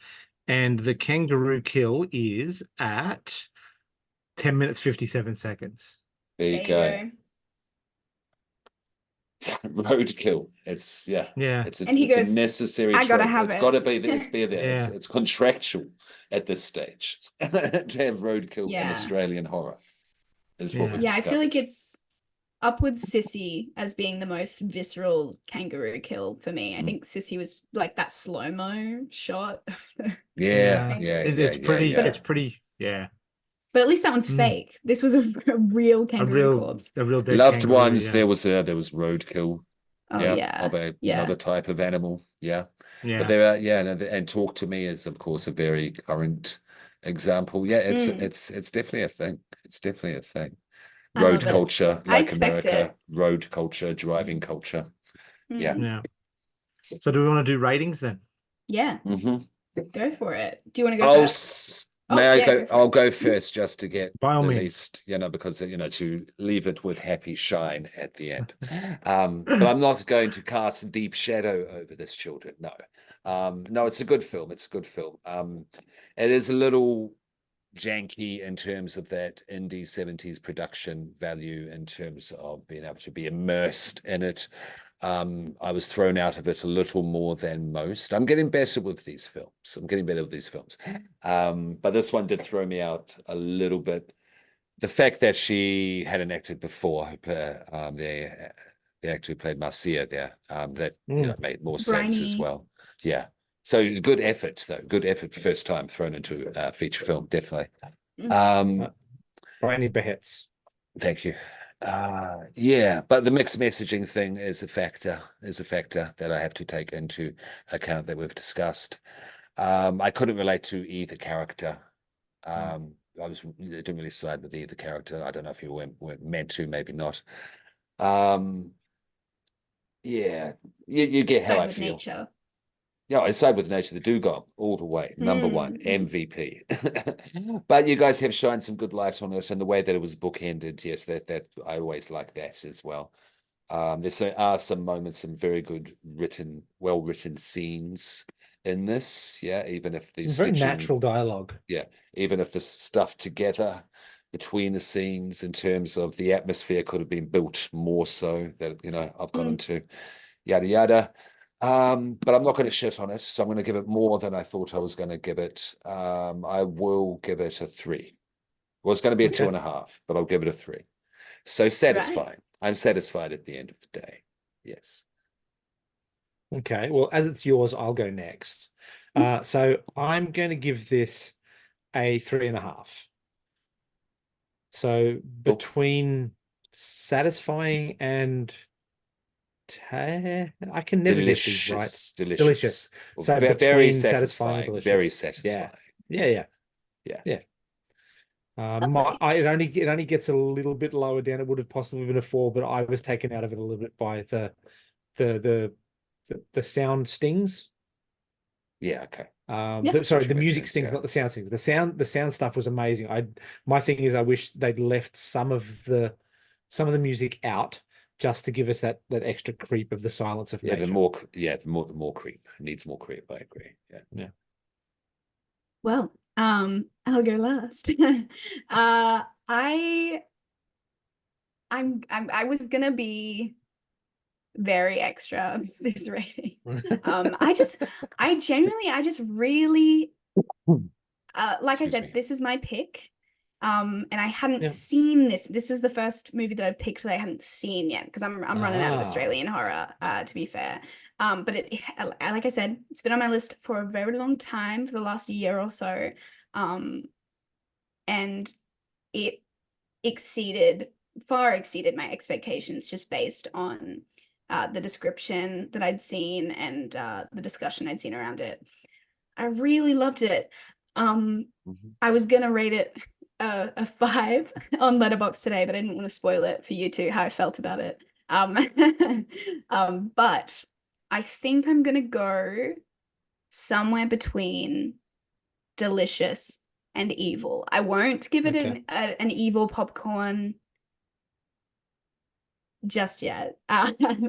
and the kangaroo kill is at 10 minutes 57 seconds. There you go. Roadkill. It's Yeah. It's And he a goes, necessary I gotta trope. have It's it. got to be there. It's be there. Yeah. It's contractual at this stage to have roadkill in Yeah. Australian horror. Is what we've Yeah, I feel like discovered. it's up with Sissy as being the most visceral kangaroo kill for me. I think Sissy was like that slow-mo shot of the Yeah, kangaroo. yeah, It's yeah, pretty yeah. it's pretty, yeah. But at least that one's fake. This was a real kangaroo corpse. A real dead Loved kangaroo, ones. yeah. There was roadkill. Oh Yeah, yeah. of another type of animal. Yeah. Yeah. But there are, and Talk to Me is of course a very current example. Yeah, it's definitely a thing. It's definitely a thing. I Road love it. culture, I like expect America, it. road culture, driving culture. Yeah. Yeah. So do we want to do ratings then? Yeah. Mm-hmm. Go for it. Do you want to go first? May I go? Go for I'll it. go first just to get By all the means. least, because to leave it with happy shine at the end. But I'm not going to cast a deep shadow over this, children. No. No, it's a good film. It's a good film. It is a little janky in terms of that indie 70s production value, in terms of being able to be immersed in it. I was thrown out of it a little more than most. I'm getting better with these films. But this one did throw me out a little bit. The fact that she hadn't acted before, the actor who played Marcia there, that made more sense as well. Yeah. So it was good effort, though. Good effort, first time thrown into a feature film, definitely. Brandy Behetz. Thank you. Yeah, but the mixed messaging thing is a factor that I have to take into account that we've discussed. I couldn't relate to either character. I didn't really side with either character. I don't know if you weren't meant to, maybe not. Yeah, you get how I feel. Nature. Yeah, I side with nature, the dugong, all the way. Number one, MVP. But you guys have shined some good light on it, and the way that it was bookended, yes, that I always like that as well. There are some moments, some very good well-written scenes in this. Yeah, even if the very natural dialogue. Yeah, even if the stuff together between the scenes in terms of the atmosphere could have been built more so that I've gone into yada yada. But I'm not going to shit on it, so I'm going to give it more than I thought I was going to give it. I will give it a 3. Well, it's going to be a 2.5, but I'll give it a 3. So satisfying. Right. I'm satisfied at the end of the day. Yes. Okay. Well, as it's yours, I'll go next. So I'm going to give this a 3.5. So between satisfying and I can never get these right. Delicious. So very satisfying. Very satisfying. Yeah. It only gets a little bit lower down. It would have possibly been a 4, but I was taken out of it a little bit by the sound stings. Yeah. Okay. The music stings, not the sound stings. The sound stuff was amazing. My thing is, I wish they'd left some of the music out, just to give us that extra creep of the silence of nature. The more creep. It needs more creep. I agree. Yeah. Well, I'll go last. I was gonna be very extra with this rating. I just really like I said, this is my pick. And I hadn't seen this. This is the first movie that I picked that I hadn't seen yet, because I'm running out of Australian horror, to be fair. But like I said, it's been on my list for a very long time, for the last year or so. And it far exceeded my expectations, just based on the description that I'd seen and the discussion I'd seen around it. I really loved it. I was gonna rate it a 5 on Letterboxd today, but I didn't want to spoil it for you two, how I felt about it. But I think I'm gonna go somewhere between delicious and evil. I won't give it an evil popcorn just yet.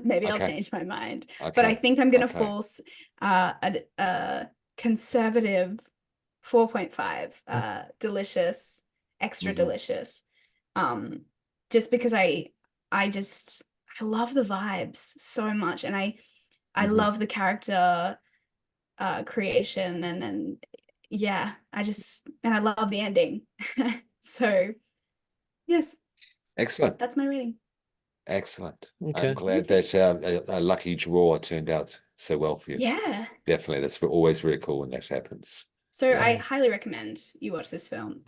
Maybe I'll change my mind. But I think I'm gonna force a conservative 4.5. Delicious, extra delicious. Just because I love the vibes so much, and I love the character creation, and I love the ending. So yes, excellent. That's my rating. Excellent. I'm glad that a lucky draw turned out so well for you. Yeah, definitely. That's always very cool when that happens. So I Yeah. highly recommend you watch this film.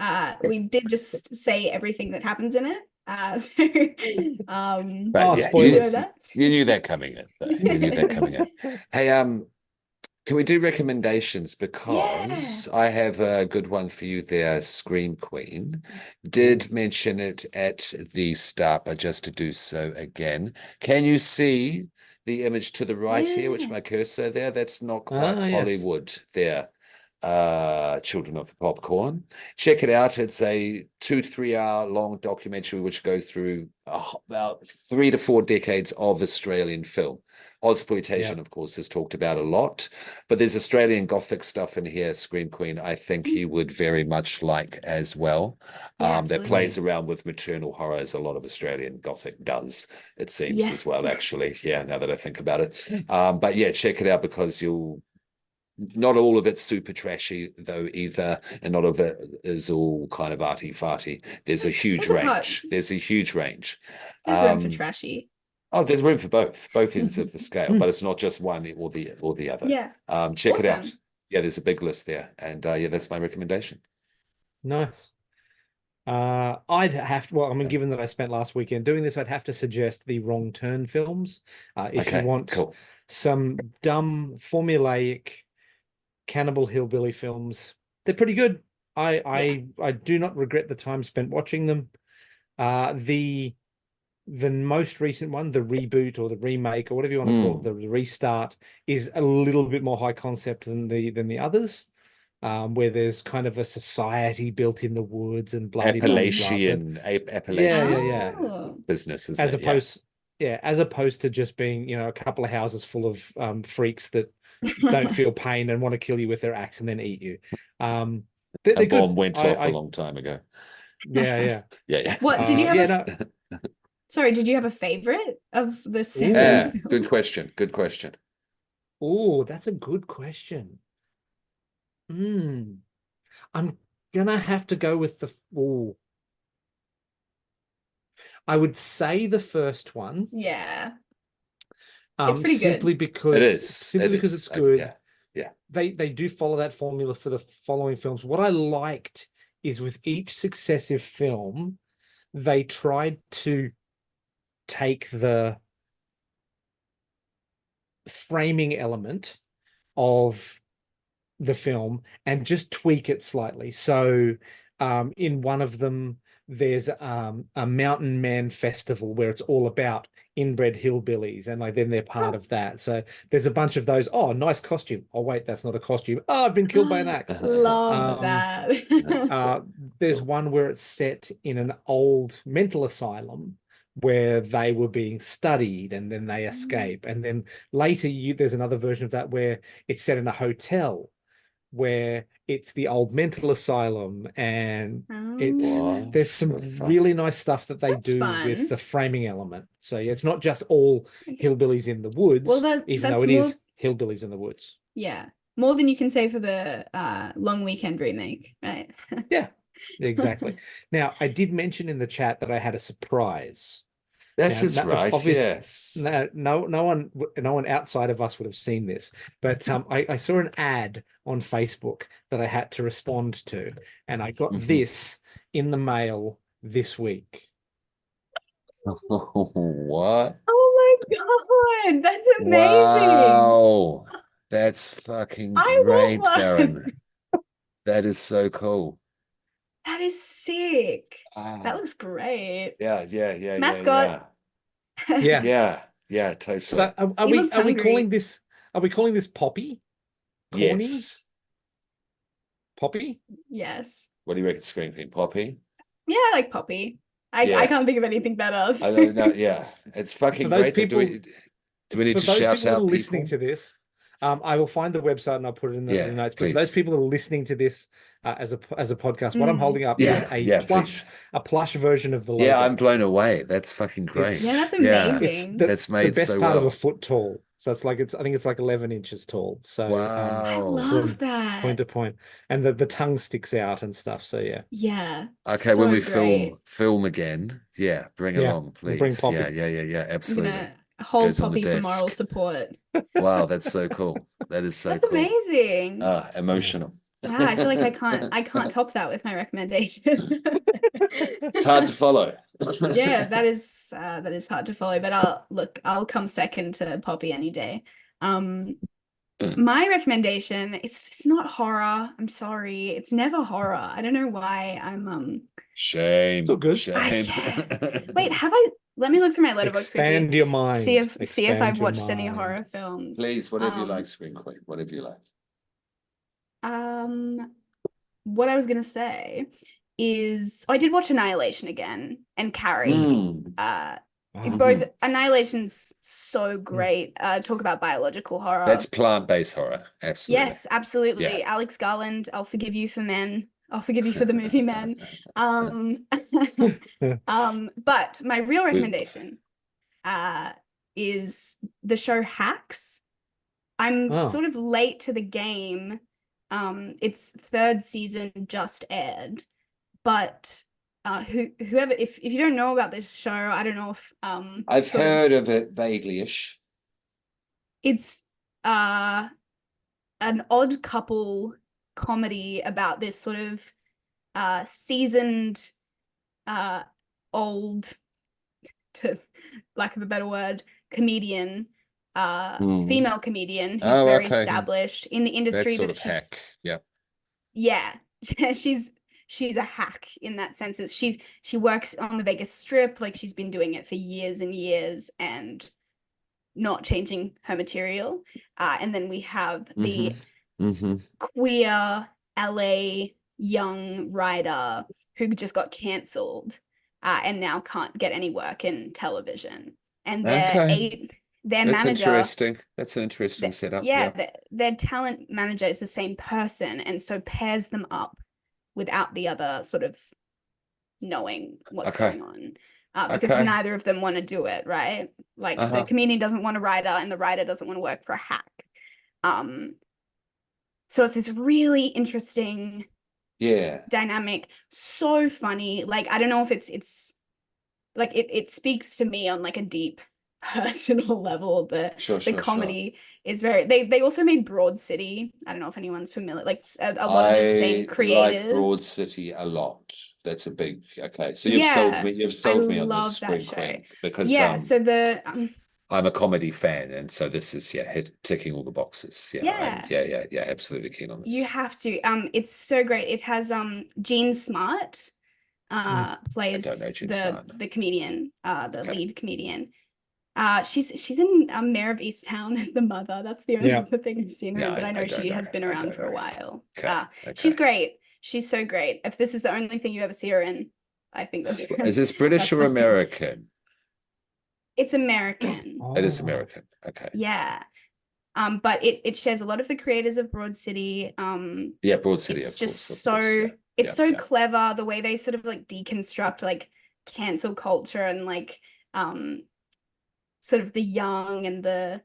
We did just say everything that happens in it. So But Oh, yeah, enjoy spoilers. that. you knew that coming in. You knew that coming in. Hey, can we do recommendations? Yeah. Because I have a good one for you there, Scream Queen. Did mention it at the start, but just to do so again. Can you see the image to the right here, which Yeah. my cursor there? That's not quite Yes. Hollywood there. Children of the Popcorn. Check it out. It's a 2 to 3 hour long documentary which goes through about 3 to 4 decades of Australian film. Ozploitation, Yeah. of course, is talked about a lot, but there's Australian Gothic stuff in here, Scream Queen, I think you would very much like as well. Yeah, That plays absolutely. around with maternal horror, as a lot of Australian Gothic does, it seems, Yeah. as well, actually. Yeah, now that I think about it. But yeah, check it out because not all of it's super trashy though either, and not of it is all kind of arty farty. There's a huge There's a part. range. There's a huge range. There's room for trashy. Oh, there's room for both ends of the scale, Mm. but it's not just one or the other. Yeah. Check it out. Awesome. Yeah, there's a big list there, and yeah, that's my recommendation. Nice. I'd have to, well, I mean, given that I spent last weekend doing this, I'd have to suggest the Wrong Turn films. If you Okay, want cool. some dumb, formulaic cannibal hillbilly films, they're pretty good. I do not regret the time spent watching them. The most recent one, the reboot or the remake or whatever you want to call it, the restart, is a little bit more high concept than the others. Where there's kind of a society built in the woods and blah blah blah blah. But Appalachian yeah. Oh. business, isn't As it? Yeah. as opposed to just being, a couple of houses full of freaks that don't feel pain and want to kill you with their axe and then eat you. They're A good. bomb went off a long time ago. Yeah. Yeah. What did you have no. Sorry, did you have a favorite of the Ooh. seven Yeah, films? good question. Good question. Oh, that's a good question. I'm gonna have to go with I would say the first one. Yeah. It's pretty simply good. because It is. simply because it's good. Yeah. They do follow that formula for the following films. What I liked is with each successive film, they tried to take the framing element of the film and just tweak it slightly. So in one of them, there's a mountain man festival where it's all about inbred hillbillies, and like then they're part of that. So there's a bunch of those. Oh, nice costume. Oh wait, that's not a costume. Oh, I've been killed by an axe. Love that. There's one where it's set in an old mental asylum where they were being studied and then they escape. And then later there's another version of that where it's set in a hotel where it's the old mental asylum, and there's some really nice stuff that they do with the framing element. So yeah, it's not just all hillbillies in the woods, even though it is hillbillies in the woods. Yeah, more than you can say for the Long Weekend remake, right? Yeah, exactly. Now, I did mention in the chat that I had a surprise. That's just right. Yes. No one outside of us would have seen this, but I saw an ad on Facebook that I had to respond to, and I got this in the mail this week. What? Oh my God, that's amazing! Wow, that's fucking great, Darren. That is so cool. That is sick. That looks great. Yeah. Mascot. Yeah, totally. So are we calling this Poppy? Corny? Yes. Poppy? Yes. What do you reckon, Scream Queen? Poppy? Yeah, I like Poppy. I can't think of anything better. Yeah, it's fucking those great. People, do we need to shout out people listening to this? I will find the website and I'll put it in the notes. But for those people that are listening to this as a podcast, what I'm holding up is a plush version of the logo. Yeah, I'm blown away. That's fucking great. Yeah, that's amazing. That's made the best so part well. of a foot tall. So I think it's like 11 inches tall. So wow. I love that. Point to point. And the tongue sticks out and stuff. So yeah. Yeah. Okay, when we film again, bring along, please. We'll bring Poppy. Yeah, absolutely. I'm gonna hold Poppy for moral support. Wow, that's so cool. That is so that's cool. Amazing. Emotional. Wow, I feel like I can't top that with my recommendation. It's hard to follow. Yeah, that is hard to follow, but I'll come second to Poppy any day. My recommendation, it's not horror. I'm sorry. It's never horror. I don't know why Shame. It's all good. Shame. Wait, let me look through my letterbox quickly. Expand your mind. See if Expand I've your watched any mind. horror films. Please, whatever you like, Spring Queen. Whatever you like. What I was gonna say is I did watch Annihilation again and Carrie. Both Annihilation's so great. Talk about biological horror. That's plant-based horror. Absolutely. Yes, absolutely. Yeah. Alex Garland, I'll forgive you for Men. I'll forgive you for the movie Men. But my real recommendation is the show Hacks. I'm sort of late to the game. Its third season just aired, but whoever if you don't know about this show, I don't know if I've heard of it vaguely-ish. It's an odd couple comedy about this sort of seasoned old, to lack of a better word, comedian, female comedian who's very established in the industry, That sort but of hack. Yeah, she's a hack in that sense. She works on the Vegas Strip, like she's been doing it for years and years and not changing her material. And then we have the queer LA young writer who just got cancelled and now can't get any work in television. And their manager, interesting. That's an interesting setup. Yeah, their talent manager is the same person, and so pairs them up without the other sort of knowing what's going on. Because neither of them want to do it, right? Like the comedian doesn't want a writer and the writer doesn't want to work for a hack. So it's this really interesting dynamic, so funny. Like I don't know if it's like it speaks to me on like a deep personal level. The comedy is very they also made Broad City. I don't know if anyone's familiar, like a lot of the same creators. Like Broad City a lot. That's a big so you've sold me on this Spring Queen because so I'm a comedy fan, and so this is ticking all the boxes. I'm absolutely keen on this. You have to. It's so great. It has Jean Smart plays the comedian, the lead comedian. She's in Mayor of Easttown as the mother. That's the only other thing I've seen her in, but I know she has been around for a while. She's great. She's so great. If this is the only thing you ever see her in, I think that's Is this British or American? It's American. It is American. Okay. Yeah. But it shares a lot of the creators of Broad City. Broad City. It's just so clever the way they sort of like deconstruct like cancel culture and like sort of the young and the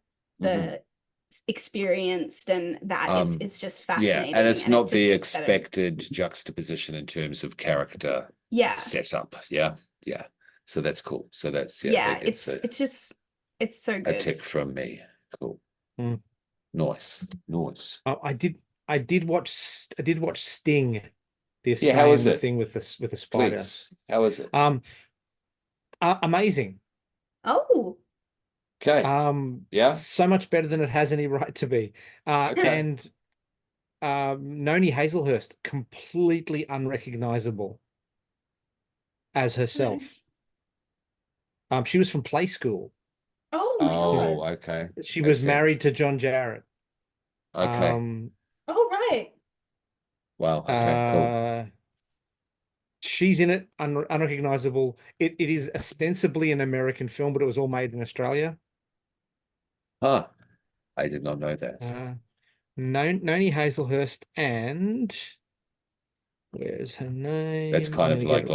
experienced, and that is just fascinating. And it's not the expected juxtaposition in terms of character setup. So that's cool. So that's it's so good. A tick from me. Cool. Nice. I did watch Sting, the Australian how was it? Thing with the spider. Please. How was it? Amazing. Oh. Okay. So much better than it has any right to be. And Noni Hazelhurst, completely unrecognizable as herself. She was from Play School. Oh my God. Okay. She was married to John Jarrett. Okay. Right. Wow. Okay. Cool. She's in it, unrecognizable. It is ostensibly an American film, but it was all made in Australia. I did not know that. Noni Hazelhurst, and where's her name? That's kind of like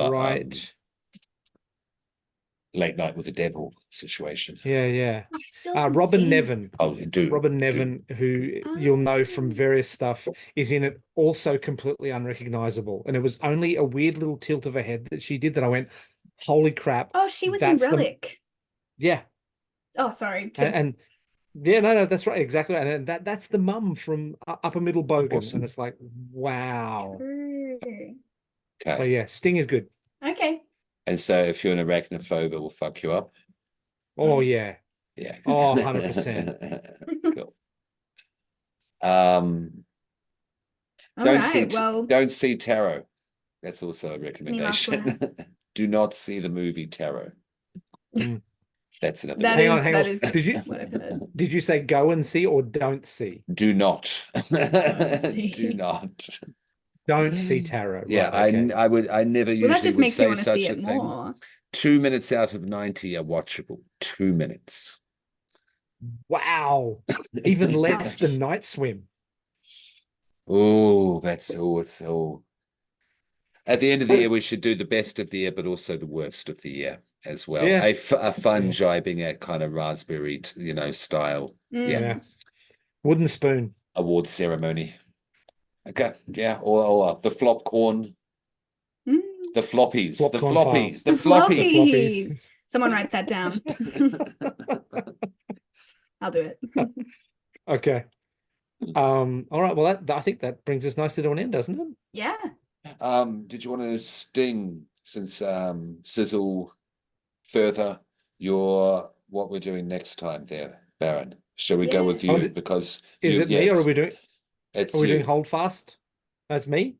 Late Night with the Devil situation. Yeah. I still Robin Nevin. Robin Nevin, who you'll know from various stuff, is in it, also completely unrecognizable. And it was only a weird little tilt of her head that she did that I went, holy crap. Oh, she was in Relic. Yeah. Oh, sorry. And Yeah, no, that's right, exactly. And then that's the mum from Upper Middle Bogan, Awesome. and it's like, wow. True. So Okay. yeah, Sting is good. Okay. And so if you're an arachnophobe, it will fuck you up. Oh yeah. Yeah. Oh, 100%. Cool. Um, All right. Well, don't see Tarot. That's also a any last recommendation. words? Do not see the movie Tarot. Mm. That's another That Hang one. on, is hang that on. is Did you what I've heard. did you say go and see or don't see? Do not. Don't see. Do not. Don't see tarot. Yeah, Right, okay. I never Well, that usually just would makes me say want to see such a it thing. more. 2 minutes out of 90 are watchable. 2 minutes. Wow. Even less Ouch. than Night Swim. Oh, that's all. It's all. At the end of the year, we should do the best of the year, but also the worst of the year as well. Yeah. A fun Yeah. jibing at kind of raspberry, style. Yeah, Yeah. Wooden spoon. award ceremony. Okay, yeah, or the flop corn, Mm. the floppies, the Flopcorn floppy, farts. the The floppy. The floppies. floppies. Someone write that down. I'll do it. Okay. All right. Well, I think that brings us nicely to an end, doesn't it? Yeah. Did you want to sting since sizzle further what we're doing next time there, Baron? Shall we go Yeah. with Oh, you? Because is you, it yeah, me, or are it's we doing you. hold fast? That's me?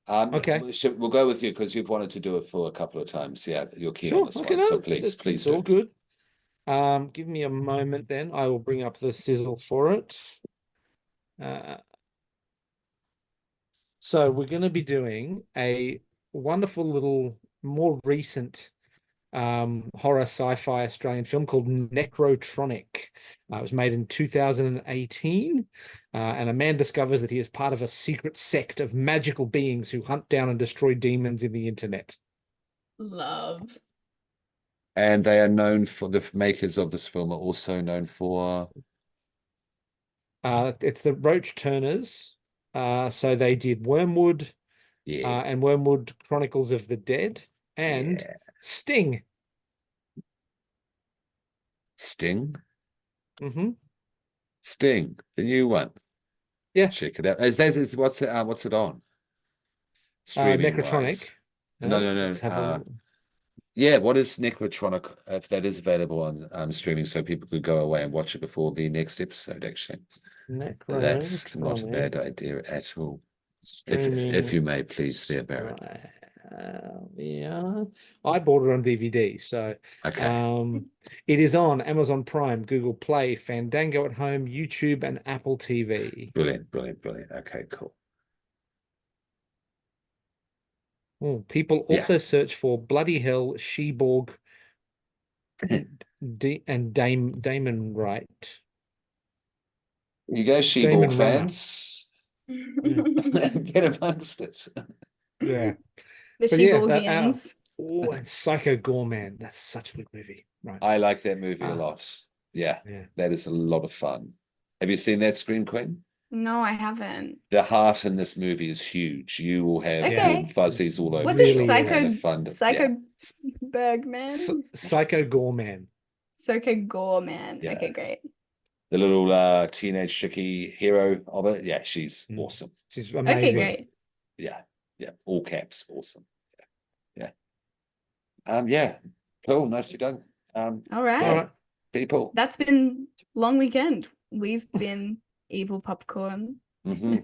Okay. We'll go with you because you've wanted to do it for a couple of times. Yeah, you're keen on Sure. this Okay, one. So no, please it's do. all good. Give me a moment then. I will bring up the sizzle for it. So we're going to be doing a wonderful little, more recent horror sci-fi Australian film called Necrotronic. It was made in 2018, and a man discovers that he is part of a secret sect of magical beings who hunt down and destroy demons in the internet. Love. And they are known for the makers of this film are also known for It's the Roach Turners. So they did Wormwood, yeah, and Wormwood Chronicles of the Dead, and yeah. Sting. Sting. Hmm. Sting, the new one. Yeah. Check it out. What's it on? Streaming Necrotronic. wise. No, no, Let's have a no. look. Yeah, what is Necrotronic? If that is available on streaming, so people could go away and watch it before the next episode, actually. That's not a bad Necrotronic idea at all. If streaming. you may, please, there, Baron. Yeah, I bought it on DVD, so Okay. it is on Amazon Prime, Google Play, Fandango at Home, YouTube, and Apple TV. Brilliant, brilliant, brilliant. Okay, cool. Oh, people Yeah. also search for Bloody Hell, Sheborg, and Damon Wright. You go, Sheeborg Damon Runner. fans. Yeah. Get amongst it. Yeah. The But yeah, Sheborgians. oh, and Psycho Gorman. That's such a good movie. Right. I like that movie a lot. Yeah, that is a lot of fun. Have you seen that, Scream Queen? No, I haven't. The heart in this movie is huge. You will have Okay. warm fuzzies all over What's the it? shop and Psycho the fun. Psycho Bergman? Psycho Gorman. Psycho Gorman. Yeah. Okay, great. The little teenage chicky hero of it. Yeah, she's awesome. She's amazing. Okay, great. Yeah, yeah. All caps, awesome. Yeah. Yeah. Cool. Nicely done. All right. All right. People. That's been Long Weekend. We've been Evil Popcorn. Mm-hmm.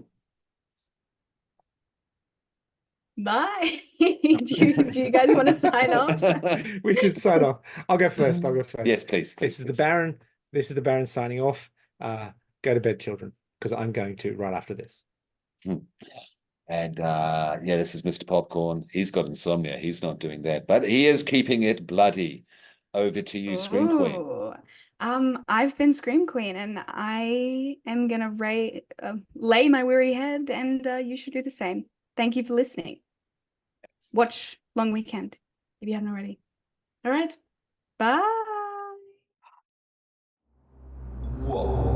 Bye. Do you guys want to sign off? We should sign off. I'll go first. Yes, please. This is the Baron. This is the Baron signing off. Go to bed, children, because I'm going to right after this. And yeah, this is Mr. Popcorn. He's got insomnia. He's not doing that, but he is keeping it bloody. Over to you, Scream Queen. I've been Scream Queen, and I am gonna lay my weary head, and you should do the same. Thank you for listening. Watch Long Weekend if you haven't already. All right. Bye. Whoa.